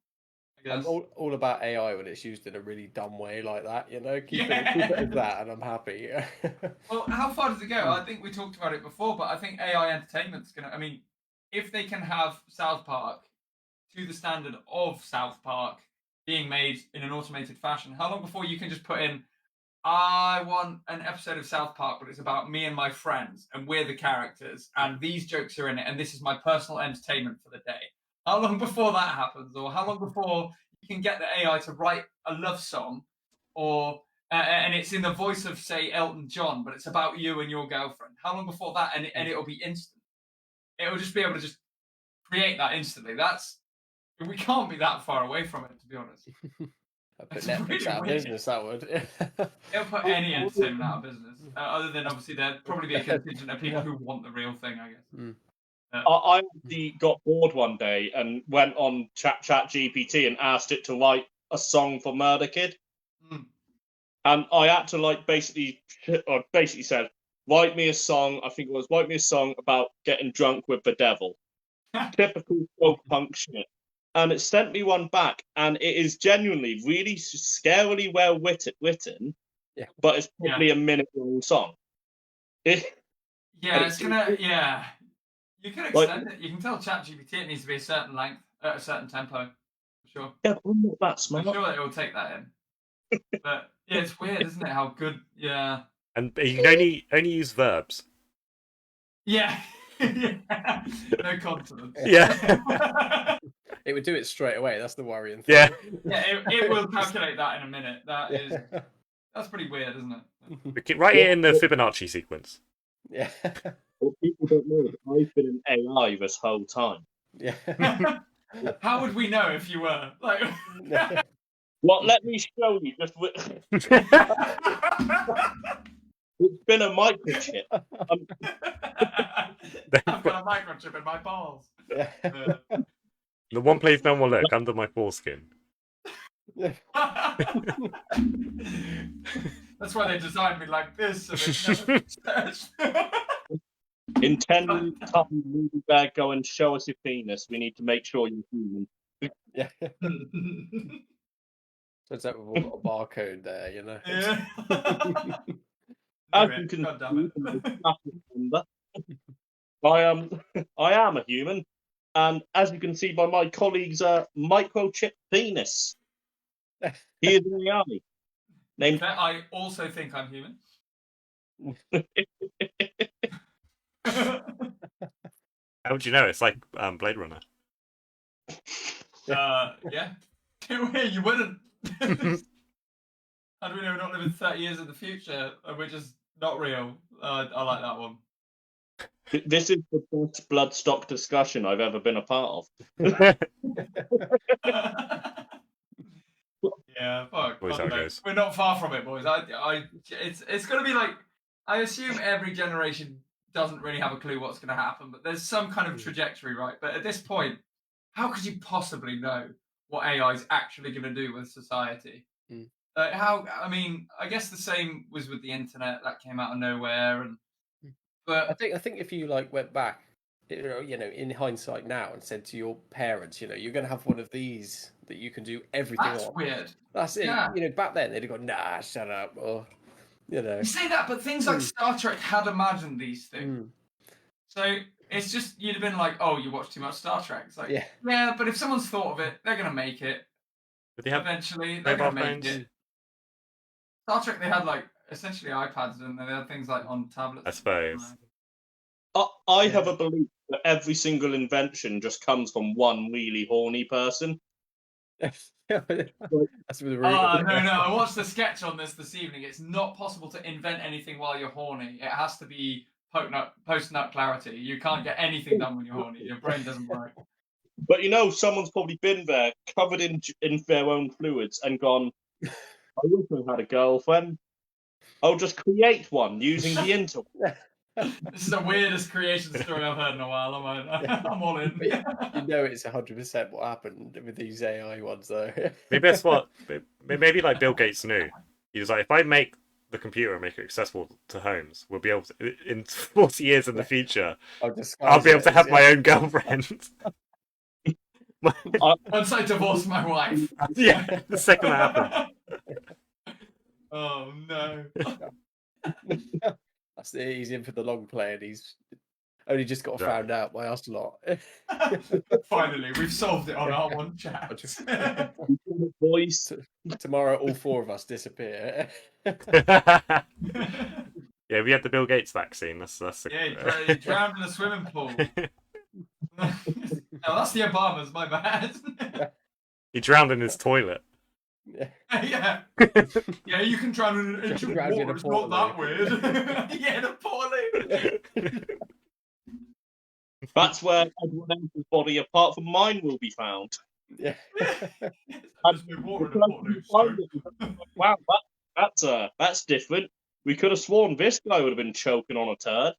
I guess. I'm all about AI when it's used in a really dumb way like that, you know? Keep it as that, and I'm happy. Well, how far does it go? I think we talked about it before, but I think AI entertainment's going to... I mean, if they can have South Park to the standard of South Park being made in an automated fashion, how long before you can just put in, I want an episode of South Park, but it's about me and my friends, and we're the characters, and these jokes are in it, and this is my personal entertainment for the day. How long before that happens, or how long before you can get the AI to write a love song, or and it's in the voice of, say, Elton John, but it's about you and your girlfriend? How long before that, and it'll be instant? It'll just be able to just create that instantly. We can't be that far away from it, to be honest. I'd put Netflix really out of business, that would. It'll put any entertainment out of business. Other than, obviously, there'd probably be a contingent of people who want the real thing, I guess. I actually got bored one day and went on Chat GPT and asked it to write a song for Murder Kid. And I had to basically said, write me a song. I think it was write me a song about getting drunk with the devil. Typical folk punk shit. And it sent me one back, and it is genuinely really scarily well written, but it's probably a minute-long song. It's gonna, you can extend it. You can tell ChatGPT it needs to be a certain length, at a certain tempo, for sure. Yeah, but I'm not that smart. I'm sure that it will take that in. But yeah, it's weird, isn't it? How good, And you can only use verbs. Yeah. No consonants. Yeah. It would do it straight away. That's the worrying thing. Yeah. It will calculate that in a minute. That's pretty weird, isn't it? Write it in the Fibonacci sequence. Yeah. What people don't know is I've been an AI this whole time. Yeah. How would we know if you were? Well, let me show you. It's been a microchip. I've got a microchip in my balls. The one place no one will look, under my foreskin. That's why they designed me like this. So In 10 minutes time, movie bag, go and show us your penis. We need to make sure you're human. Yeah. So it's like we've all got a barcode there, you know. Yeah. As you can I am a human, and as you can see by my colleague's microchip penis, he is an AI. Named. I also think I'm human. How would you know? It's like Blade Runner. Yeah. You wouldn't. How do we know we're not living 30 years in the future and we're just not real? I like that one. This is the best bloodstock discussion I've ever been a part of. Yeah, fuck. Always how it goes. We're not far from it, boys. It's going to be like, I assume every generation doesn't really have a clue what's going to happen, but there's some kind of trajectory, right? But at this point, how could you possibly know what AI is actually going to do with society? I guess the same was with the internet. That came out of nowhere, but I think if you went back, in hindsight now, and said to your parents, you're going to have one of these that you can do everything on. That's weird. That's it. Yeah. Back then they'd have gone, nah, shut up, or You say that, but things like Star Trek had imagined these things. So it's just, you'd have been like, oh, you watch too much Star Trek. It's like, yeah, but if someone's thought of it, they're going to make it. But they have eventually, they're going to make it. Star Trek, they had essentially iPads, and they had things on tablets. I suppose. I have a belief that every single invention just comes from one really horny person. That's with the No. I watched the sketch on this evening. It's not possible to invent anything while you're horny. It has to be post-nut clarity. You can't get anything done when you're horny. Your brain doesn't work. But someone's probably been there, covered in their own fluids, and gone, I wish I had a girlfriend. I'll just create one using the internet. This is the weirdest creation story I've heard in a while. I'm all in. It's 100% what happened with these AI ones, though. Maybe that's what. Maybe like Bill Gates knew. He was like, if I make the computer and make it accessible to homes, we'll be able to. In 40 years in the future, I'll be able to have my own girlfriend. Once I divorce my wife. Yeah, the second that happens. Oh no. He's in for the long play, and he's only just got found out by us a lot. Finally, we've solved it on our one chat. Voice. Tomorrow, all 4 of us disappear. Yeah, we had the Bill Gates vaccine. That's Yeah, he drowned in a swimming pool. No, that's the Obamas. My bad. He drowned in his toilet. Yeah, you can drown in an inch of water. It's not that weird. Yeah, in a poorly. That's where everyone else's body, apart from mine, will be found. Yeah. Wow, that's different. We could have sworn this guy would have been choking on a turd.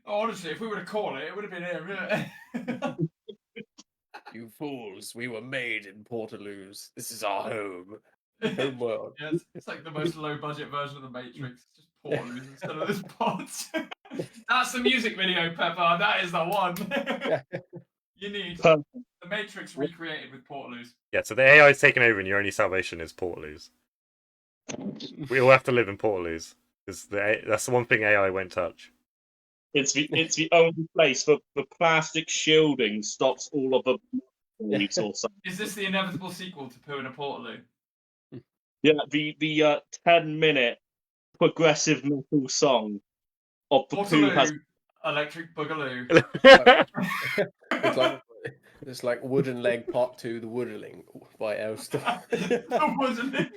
Honestly, if we were to call it, it would have been him. You fools, we were made in Portaloos. This is our home. Home world. Yeah, it's like the most low-budget version of the Matrix. It's just Portaloos instead of this pod. That's the music video, Pepper. That is the one. You need the Matrix recreated with Portaloos. Yeah, so the AI is taking over and your only salvation is Portaloos. We all have to live in Portaloos. Because that's the one thing AI won't touch. It's the only place the plastic shielding stops all of the leaves or something. Is this the inevitable sequel to Poo in a Portaloo? Yeah, the 10-minute progressive metal song of the Poo has Electric Boogaloo. It's like Wooden Leg Part 2, The Wooderling by Elster. The Wooderling.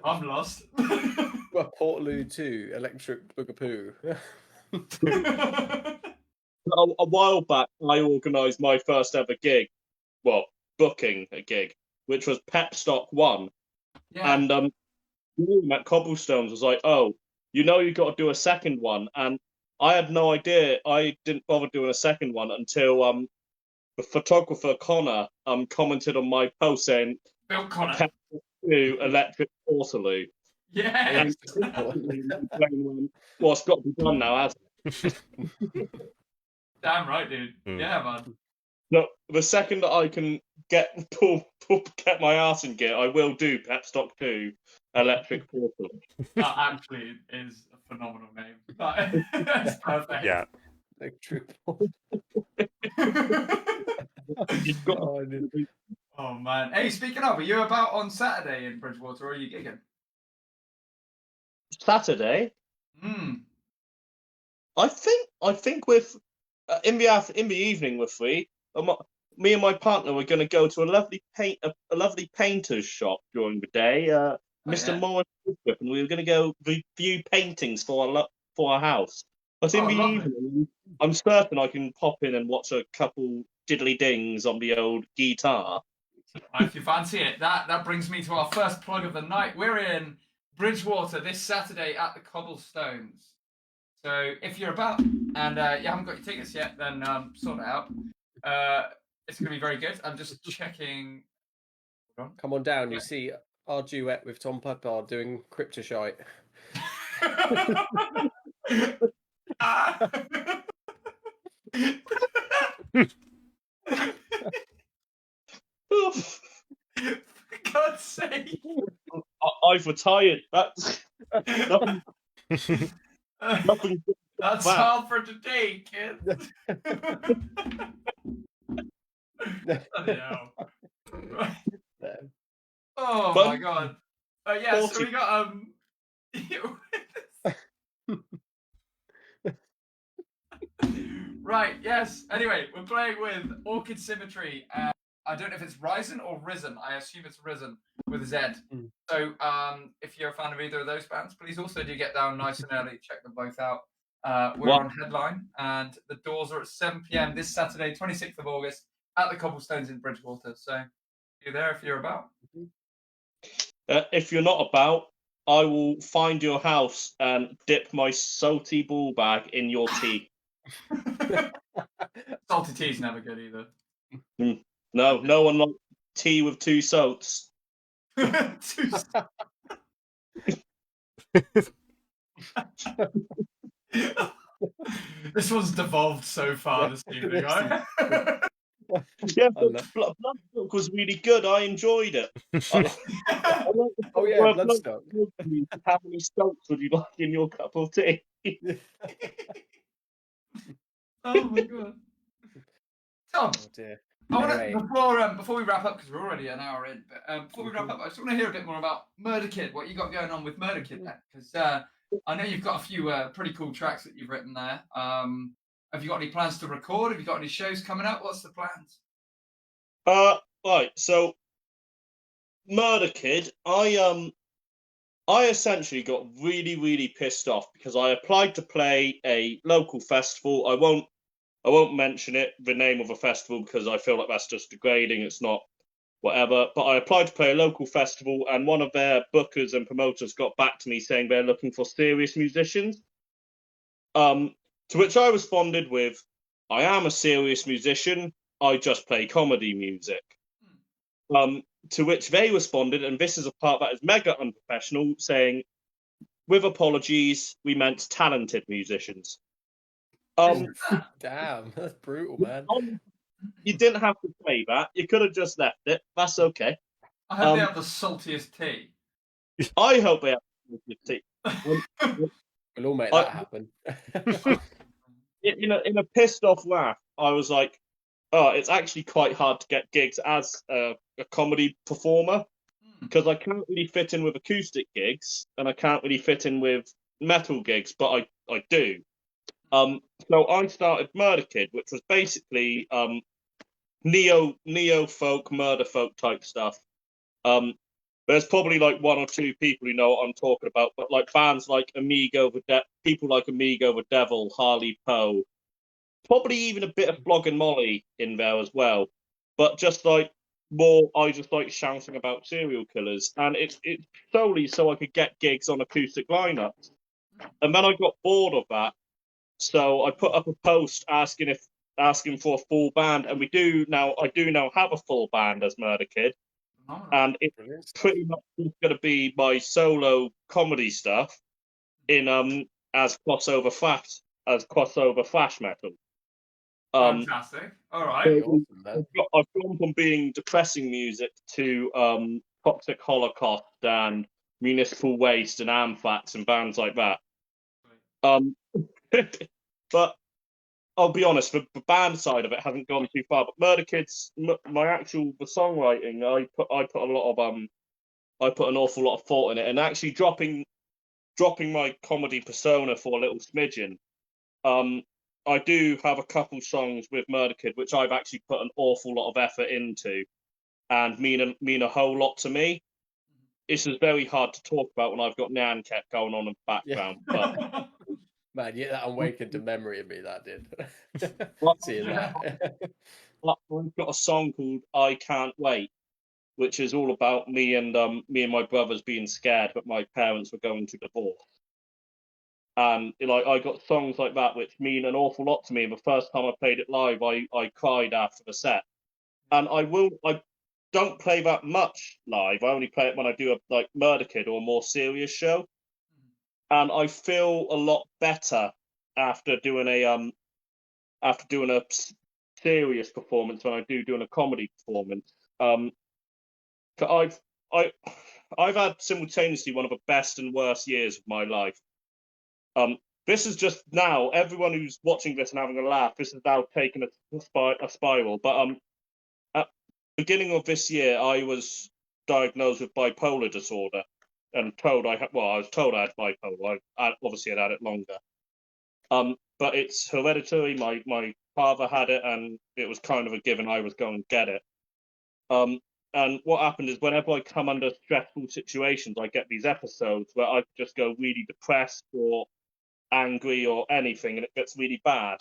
I'm lost. Portaloo 2, Electric Boogapoo. A while back, I organised my first ever gig. Well, booking a gig, which was Pepstock 1. Yeah. And at Cobblestones was like, oh, you got to do a second one. And I had no idea. I didn't bother doing a second one until the photographer Connor commented on my post saying, Bill Connor. Pepstock 2, Electric Portaloo. Yeah. Well, it's got to be done now, hasn't it? Damn right, dude. Yeah, man. No, the second that I can get my ass in gear, I will do Pepstock 2, Electric Portaloo. That actually is a phenomenal name. That's perfect. Yeah. Electric Oh man. Hey, speaking of, are you about on Saturday in Bridgewater, or are you gigging? Saturday? I think with in the evening we're free. Me and my partner were going to go to a lovely painter's shop during the day, Mr. Morris, and we were going to go view paintings for our house. But in the evening, I'm certain I can pop in and watch a couple diddly dings on the old guitar. If you fancy it, that brings me to our first plug of the night. We're in Bridgewater this Saturday at the Cobblestones. So if you're about and you haven't got your tickets yet, then sort it out. It's going to be very good. I'm just checking. Come on down. You see our duet with Tom Pepper doing Cryptoshite. For God's sake. I've retired. That's nothing. That's all for today, kids. Bloody hell. Oh my God. Yeah, so we got Right, yes. Anyway, we're playing with Orchid Symmetry. I don't know if it's Risen or Risen. I assume it's Risen with a Z. Mm. So if you're a fan of either of those bands, please also do get down nice and early. Check them both out. We're on Headline, and the doors are at 7 p.m. this Saturday, 26th of August, at the Cobblestones in Bridgewater. So you're there if you're about. If you're not about, I will find your house and dip my salty ball bag in your tea. Salty tea's never good either. No one likes tea with two salts. This one's devolved so far this evening, right? Yeah, Bloodstock was really good. I enjoyed it. Oh yeah, Bloodstock. How many stokes would you like in your cup of tea? Oh my god. Tom, Oh dear. before we wrap up, because we're already an hour in, but before we wrap up, I just want to hear a bit more about Murder Kid, what you got going on with Murder Kid then, because I know you've got a few pretty cool tracks that you've written there. Have you got any plans to record? Have you got any shows coming up? What's the plans? Right, so Murder Kid, I essentially got really, really pissed off because I applied to play a local festival. I won't mention it, the name of a festival, because I feel like that's just degrading. It's not whatever. But I applied to play a local festival, and one of their bookers and promoters got back to me saying they're looking for serious musicians. To which I responded with, I am a serious musician. I just play comedy music. To which they responded, and this is a part that is mega unprofessional, saying, with apologies, we meant talented musicians. Damn, that's brutal, man. You didn't have to say that. You could have just left it. That's okay. I hope they have the saltiest tea. I hope they have the saltiest tea. We'll all make that happen. In a pissed off laugh, I was like, oh, it's actually quite hard to get gigs as a comedy performer because I can't really fit in with acoustic gigs and I can't really fit in with metal gigs, but I do. So I started Murder Kid, which was basically neo folk, murder folk type stuff. There's probably like one or two people who know what I'm talking about, but like bands like people like Amigo the Devil, Harley Poe, probably even a bit of Flog and Molly in there as well. But just like more, I just like shouting about serial killers, and it's solely so I could get gigs on acoustic lineups. And then I got bored of that. So I put up a post asking for a full band, and I do now have a full band as Murder Kid, and it's pretty much going to be my solo comedy stuff in as crossover thrash metal. Fantastic. All right. I've gone from being depressing music to Toxic Holocaust and Municipal Waste and Anthrax and bands like that. But I'll be honest, the band side of it hasn't gone too far. But Murder Kids, the songwriting, I put an awful lot of thought in it, and actually dropping my comedy persona for a little smidgen. I do have a couple songs with Murder Kid which I've actually put an awful lot of effort into, and mean a whole lot to me. This is very hard to talk about when I've got Nan Cat going on in the background, but. Man, yeah, that awakened a memory of me, that did. Seeing that. I've got a song called I Can't Wait, which is all about me and my brothers being scared that my parents were going to divorce. And like I got songs like that which mean an awful lot to me. And the first time I played it live, I cried after the set. And I don't play that much live. I only play it when I do a Murder Kid or a more serious show. And I feel a lot better after doing a serious performance than I do doing a comedy performance. I've had simultaneously one of the best and worst years of my life. This is just now, everyone who's watching this and having a laugh, this is now taking a spiral. But at the beginning of this year, I was diagnosed with bipolar disorder. And I was told I had bipolar. I obviously had it longer. but it's hereditary. My father had it, and it was kind of a given I was going to get it. And what happened is whenever I come under stressful situations, I get these episodes where I just go really depressed or angry or anything, and it gets really bad.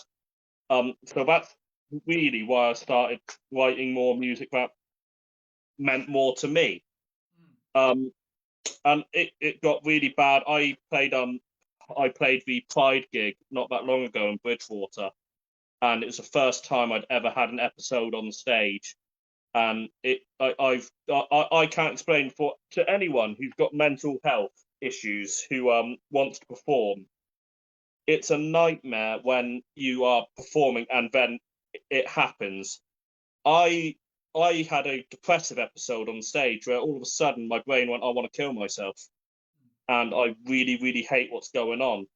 So that's really why I started writing more music that meant more to me. And it got really bad. I played the Pride gig not that long ago in Bridgewater, and it was the first time I'd ever had an episode on stage. And I can't explain to anyone who's got mental health issues who wants to perform. It's a nightmare when you are performing and then it happens. I had a depressive episode on stage where all of a sudden my brain went, I want to kill myself, and I really, really hate what's going on.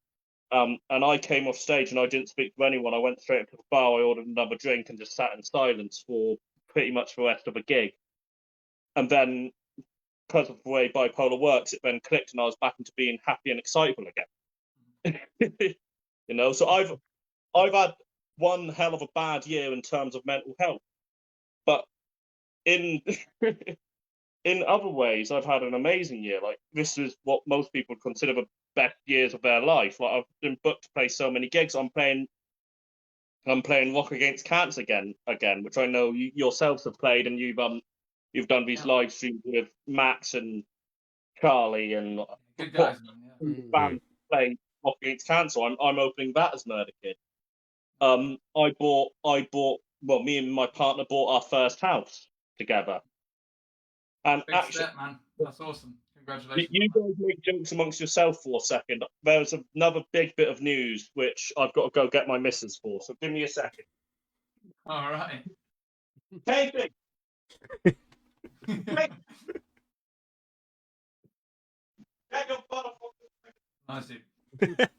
And I came off stage and I didn't speak to anyone. I went straight up to the bar, I ordered another drink, and just sat in silence for pretty much the rest of the gig. And then, because of the way bipolar works, it then clicked, and I was back into being happy and excitable again. So I've had one hell of a bad year in terms of mental health, but in in other ways, I've had an amazing year. Like, this is what most people consider the best years of their life. Like, I've been booked to play so many gigs. I'm playing Rock Against Cancer again, which I know you yourselves have played, and you've done these live streams with Max and Charlie and good guys, man. band playing Rock Against Cancer. I'm opening that as Murder Kid. I bought. Well, me and my partner bought our first house together. And Big actually, step, man. That's awesome. Congratulations. you guys make jokes amongst yourself for a second. There's another big bit of news which I've got to go get my missus for. So give me a second. All right. Katie! Get your Nice, dude. It's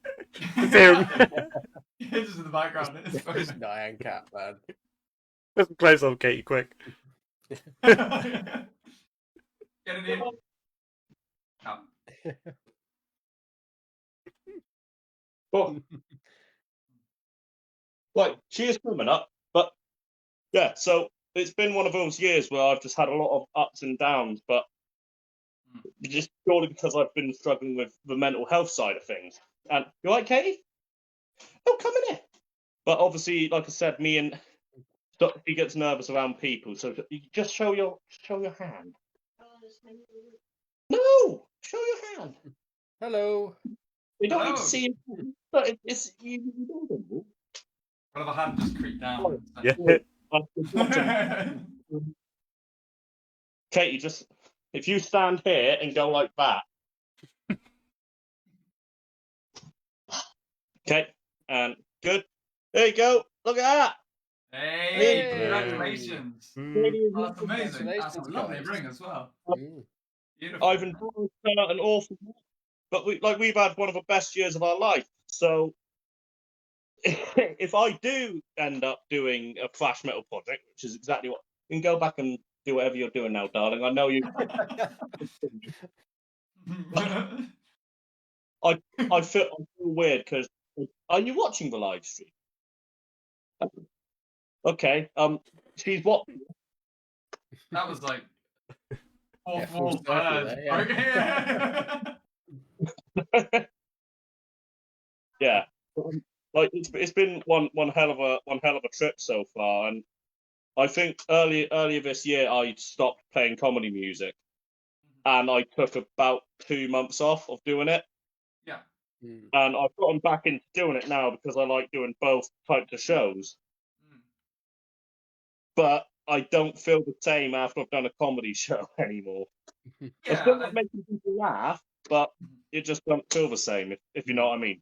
Just in the background. It's Nyan Cat, man. Let's close up, Katie, quick. Get it in. Come. Well, right, she is coming up, but yeah, so it's been one of those years where I've just had a lot of ups and downs, but just purely because I've been struggling with the mental health side of things. And you right, Katie? Oh, come in here. But obviously, like I said, me and he gets nervous around people, so you just show your hand. No, show your hand. Hello. We don't need to Hello. see you, but it's you don't know. One of the hand just creeped down. Yeah. I've forgotten. Katie, just if you stand here and go like that. Okay, and good. There you go. Look at that. Hey, Hey. congratulations. Mm. Oh, that's amazing. That's a Congratulations, lovely guys. ring as well. Beautiful. I've enjoyed an awful lot, but we've had one of the best years of our life. So if I do end up doing a thrash metal project, which is exactly what you can go back and do whatever you're doing now, darling. I know you. I feel weird because are you watching the live stream? Okay. She's watching. That was like fourth full wall circle bird. there, Yeah. Like it's been one hell of a trip so far, and I think earlier this year I stopped playing comedy music, and I took about 2 months off of doing it. Yeah. And I've gotten back into doing it now because I like doing both types of shows. But I don't feel the same after I've done a comedy show anymore. I still like making people laugh, but it just don't feel the same, if you know what I mean.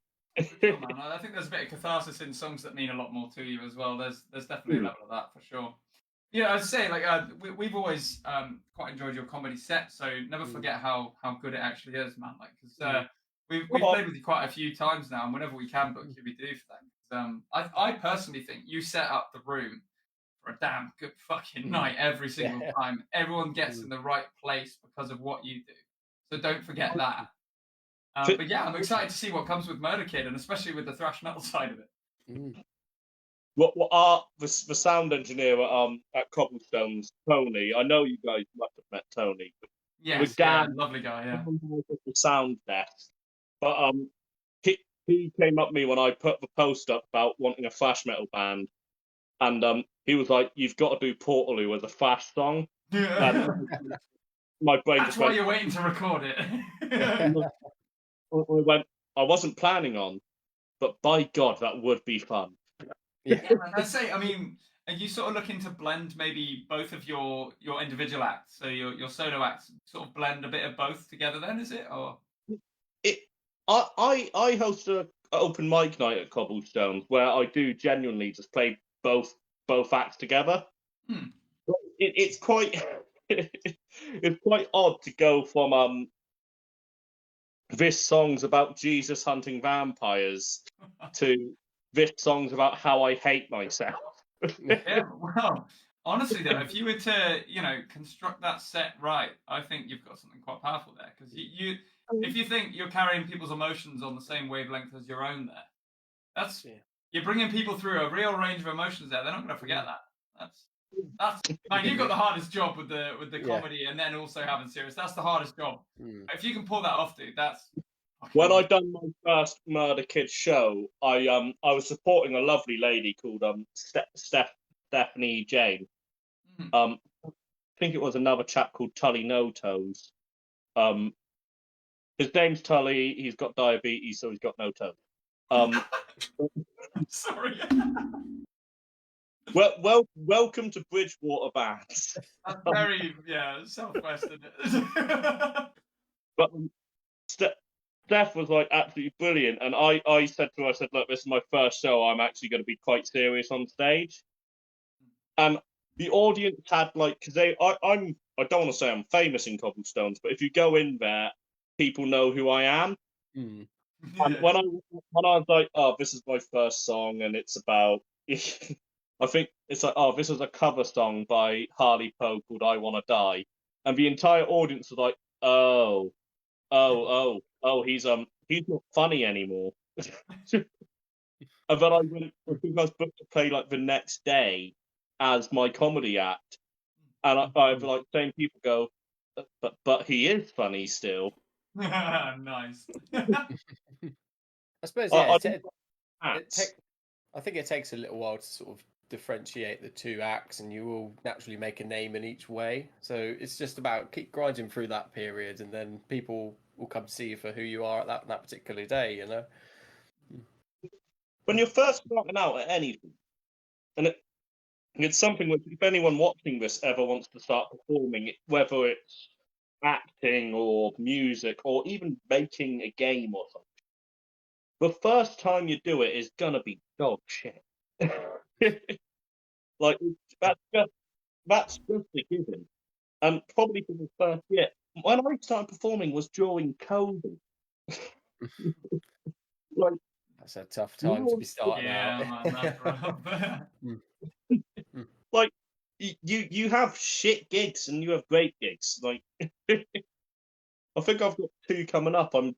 Sure, man. I think there's a bit of catharsis in songs that mean a lot more to you as well. There's definitely a level of that for sure. Yeah, as I say, like we've always quite enjoyed your comedy set, so never forget how good it actually is, man. Like, because we've played with you quite a few times now, and whenever we can book you, we do for that. I personally think you set up the room for a damn good fucking night every single time. Everyone gets in the right place because of what you do, so don't forget that. But yeah, I'm excited to see what comes with Murder Kid, and especially with the thrash metal side of it. The sound engineer at Cobblestones, Tony. I know you guys must have met Tony. Yes, yeah, lovely guy. Yeah. The sound desk, but he came up to me when I put the post up about wanting a thrash metal band, and he was like, "You've got to do Portaloo as a thrash song." And my brain That's just why went, you're waiting to record it. I went, I wasn't planning on, but by God, that would be fun. Yeah, man, I'd say. I mean, are you sort of looking to blend maybe both of your individual acts, so your solo acts, sort of blend a bit of both together? Then is it or? I host a open mic night at Cobblestones where I do genuinely just play both acts together. It's quite it's quite odd to go from this song's about Jesus hunting vampires to this song's about how I hate myself. Yeah, well, honestly though, if you were to, construct that set right, I think you've got something quite powerful there. Because if you think you're carrying people's emotions on the same wavelength as your own, you're bringing people through a real range of emotions there. They're not going to forget that. That's man, you've got the hardest job with the comedy and then also having serious. That's the hardest job. If you can pull that off, dude, that's. When I done my first Murder Kids show, I was supporting a lovely lady called Stephanie Jane. I think it was another chap called Tully No Toes. His name's Tully. He's got diabetes, so he's got no toes. Sorry. Welcome to Bridgewater Bands. That's very Southwest, isn't it? But Steph was like absolutely brilliant, and I said to her, I said, look, this is my first show. I'm actually going to be quite serious on stage. And the audience had because I don't want to say I'm famous in Cobblestones, but if you go in there, people know who I am. And when I was like, oh, this is my first song, and it's about, I think it's like, oh, this is a cover song by Harley Poe called "I Want to Die," and the entire audience was like, oh, he's not funny anymore. And then I was booked to play the next day as my comedy act, and I same people go, but he is funny still. Nice. I suppose I think it takes a little while to sort of differentiate the two acts, and you will naturally make a name in each way. So it's just about keep grinding through that period, and then people will come to see you for who you are at that particular day. When you're first starting out at anything, and it's something which, if anyone watching this ever wants to start performing, whether it's acting or music or even making a game or something, the first time you do it is gonna be dog shit. That's just a given. And probably for the first year, when I started performing was during COVID. That's a tough time to be starting out. Man, that's rough. You have shit gigs and you have great gigs. I think I've got 2 coming up. I'm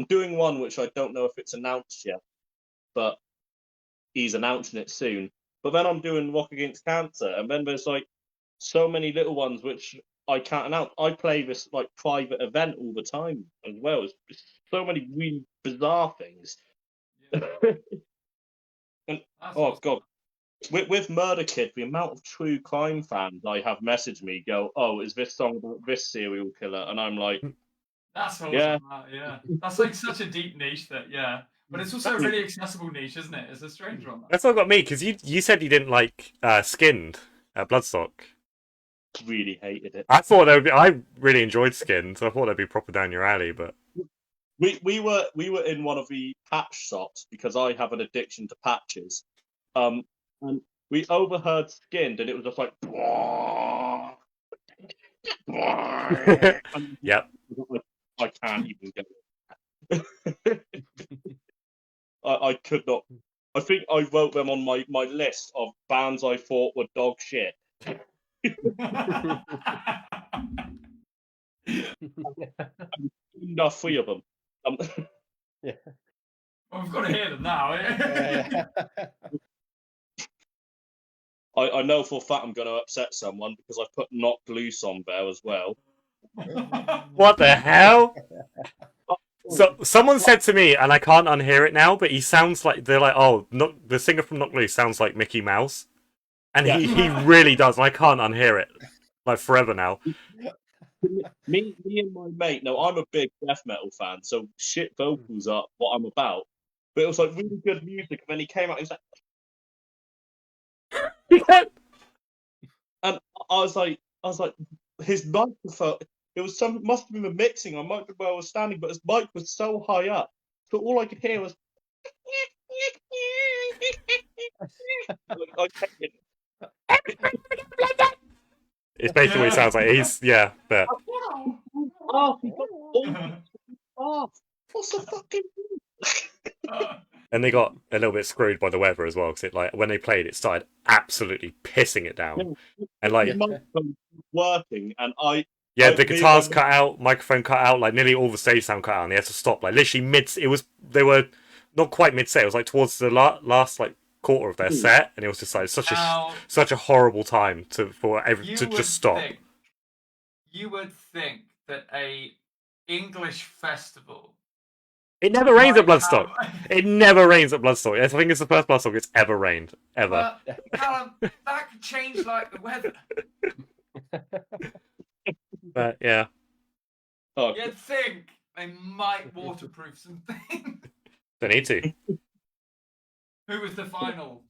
doing one which I don't know if it's announced yet, but he's announcing it soon. But then I'm doing Rock Against Cancer, and then there's so many little ones which I can't announce. I play this private event all the time as well. It's so many really bizarre things. And oh god, with Murder Kid, the amount of true crime fans I have messaged me go, "Oh, is this song about this serial killer?" And I'm like, "That's awesome." Yeah, that's such a deep niche but it's also a really accessible niche, isn't it? It's a strange one. That's what got me, because you said you didn't like Skinned at Bloodstock. Really hated it. I really enjoyed Skinned, so I thought that'd be proper down your alley, but. We were in one of the patch shops because I have an addiction to patches, and we overheard Skinned, and it was just like, Yep. I can't even get it. I could not. I think I wrote them on my list of bands I thought were dog shit. Enough 3 of them. Well, Well, we've got to hear them now. I know for a fact I'm going to upset someone because I put Knock Loose on there as well. What the hell? So someone said to me, and I can't unhear it now, but he sounds like they're like, oh, the singer from Knock Loose sounds like Mickey Mouse, and he really does, and I can't unhear it like forever now. Me and my mate. No, I'm a big death metal fan, so shit vocals are what I'm about. But it was like really good music, and then he came out. He was like, and I was like, his microphone. It was must have been the mixing. I might be where I was standing, but his mic was so high up, so all I could hear was. It's basically what he sounds like. He's but. What's the fucking? And they got a little bit screwed by the weather as well, because it like when they played, it started absolutely pissing it down, and like working, and the guitars cut out, microphone cut out, like nearly all the stage sound cut out, and they had to stop like literally mid. They were not quite mid set. It was like towards the last like quarter of their set, and it was just like such a horrible time to just stop. You would think that a English festival. It never rains at Bloodstock. It never rains at Bloodstock. I think it's the first Bloodstock it's ever rained. Ever. But, Callum, that could change like the weather. But, yeah. You'd think they might waterproof some things. They need to. Who was the final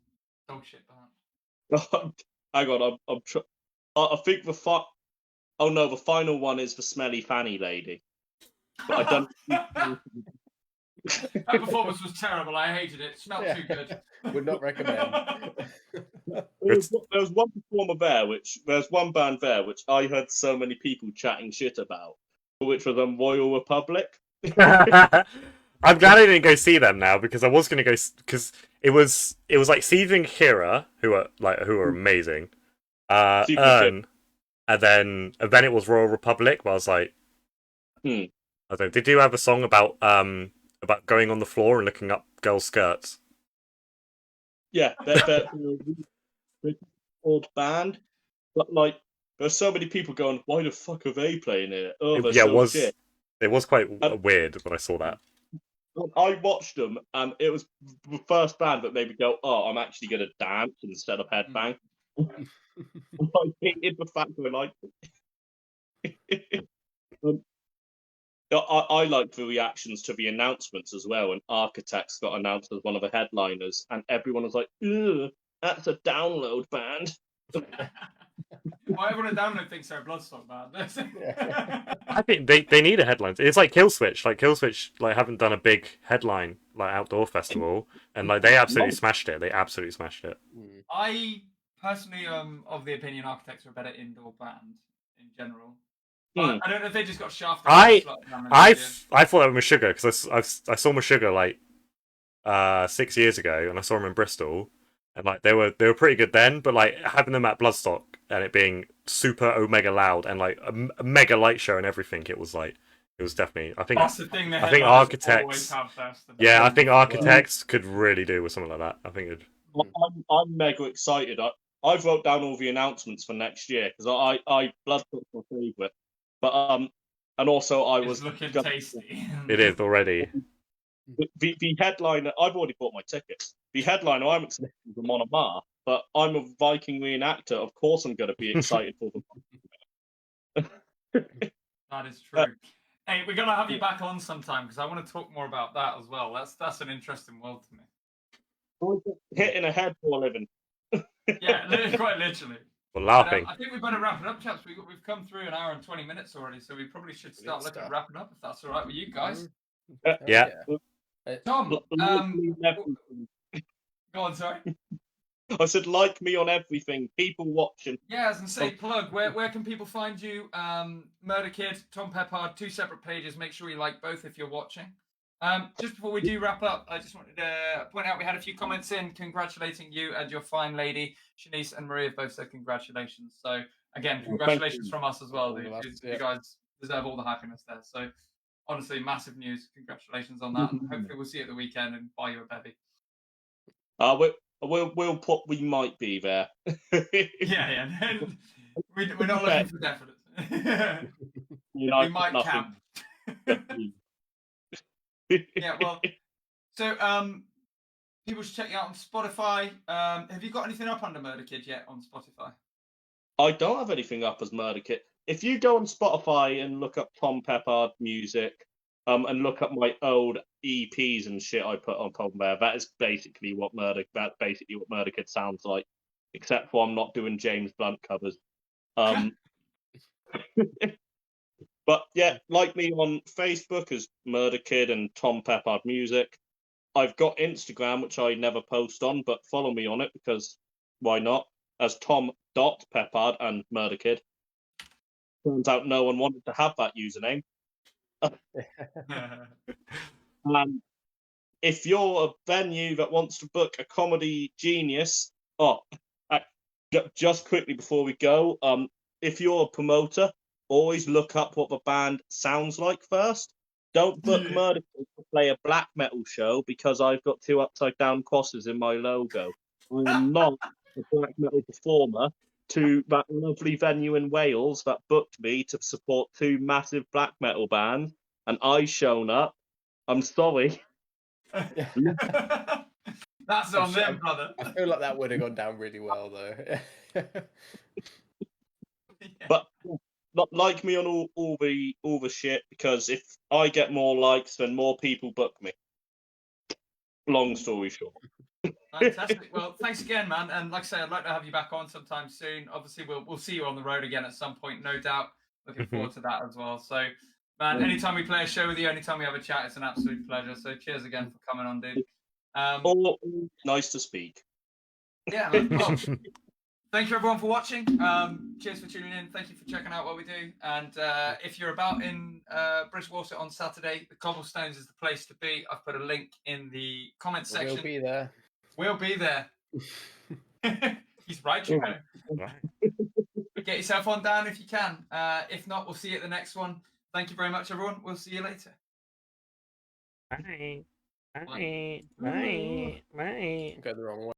dog shit band? Hang on, I think the oh no, the final one is the Smelly Fanny Lady. But I don't. That performance was terrible. I hated it. It smelled too good. Would not recommend. There's one performer there, there's one band there which I heard so many people chatting shit about, which was Royal Republic. I'm glad I didn't go see them now, because I was going to go, because it was like Seething Kira, who are amazing, and then it was Royal Republic, but I was like, I don't know, they do have a song about going on the floor and looking up girls' skirts. Yeah, they're a old band, but like there's so many people going, why the fuck are they playing it? Oh, shit. It was quite weird when I saw that. I watched them, and it was the first band that made me go, oh, I'm actually going to dance instead of headbang. I hated the fact that I liked it. I liked the reactions to the announcements as well, and Architects got announced as one of the headliners, and everyone was like, ugh, that's a download band. Well, everyone at Download thinks they're a Bloodstock band. I think they need a headline. It's like Killswitch. Like Killswitch haven't done a big headline outdoor festival, and they absolutely smashed it. They absolutely smashed it. I personally am of the opinion Architects are a better indoor band in general. But I don't know if they just got shafted. I thought that was Meshuggah, because I saw Meshuggah 6 years ago, and I saw them in Bristol, and they were pretty good then. But having them at Bloodstock and it being super omega loud and a mega light show and everything, it was definitely. I think that's the thing. I think Architects. I think Architects could really do with something like that. I think I'm mega excited. I've wrote down all the announcements for next year, because I Bloodstock's my favourite. But and also I was looking tasty. It is already. The headliner, I've already bought my tickets. The headliner, I'm excited for Monomar, but I'm a Viking reenactor. Of course, I'm going to be excited for them. That is true. Hey, we're going to have you back on sometime, because I want to talk more about that as well. That's an interesting world to me. Hitting a head for a living. Yeah, quite literally. We're laughing. I think we better wrap it up, chaps. We've come through an hour and 20 minutes already, so we probably should start looking at wrapping up, if that's all right with you guys. Yeah. Tom, go on, sorry. I said, like me on everything. People watching. Yeah, as I say, plug. Where can people find you? Murder Kid, Tom Peppard, 2 separate pages. Make sure you like both if you're watching. Just before we do wrap up, I just wanted to point out we had a few comments in congratulating you and your fine lady. Shanice and Maria both said congratulations. So again, congratulations from us as well. You guys deserve all the happiness there. So honestly, massive news. Congratulations on that. And hopefully we'll see you at the weekend and buy you a bevy. We'll put. We might be there. Yeah. We're not looking for definite. We might camp. Yeah, well, so people should check you out on Spotify. Have you got anything up under Murder Kid yet on Spotify? I don't have anything up as Murder Kid. If you go on Spotify and look up Tom Peppard music, and look up my old EPs and shit I put on there, that is basically what Murder Kid sounds like, except for I'm not doing James Blunt covers. But yeah, like me on Facebook as Murder Kid and Tom Peppard Music. I've got Instagram, which I never post on, but follow me on it because why not? As Tom.Peppard and Murder Kid. Turns out no one wanted to have that username. And if you're a venue that wants to book a comedy genius, just quickly before we go, if you're a promoter, always look up what the band sounds like first. Don't book Murder Kid to play a black metal show because I've got 2 upside down crosses in my logo. I am not a black metal performer to that lovely venue in Wales that booked me to support 2 massive black metal bands, and I shown up. I'm sorry. That's on them, brother. I feel like that would have gone down really well, though. But not like me on all the shit, because if I get more likes, then more people book me. Long story short. Fantastic. Well, thanks again, man. And like I say, I'd like to have you back on sometime soon. Obviously, we'll see you on the road again at some point, no doubt. Looking forward to that as well. So, man, anytime we play a show with you, anytime we have a chat, it's an absolute pleasure. So, cheers again for coming on, dude. All nice to speak. Yeah, man. Well, thank you everyone for watching. Cheers for tuning in. Thank you for checking out what we do. And if you're about in Bridgewater on Saturday, the Cobblestones is the place to be. I've put a link in the comments section. We'll be there. We'll be there. He's right, you know. Get yourself on down if you can. If not, we'll see you at the next one. Thank you very much, everyone. We'll see you later. Bye. Bye. Bye. Bye. Go the wrong way.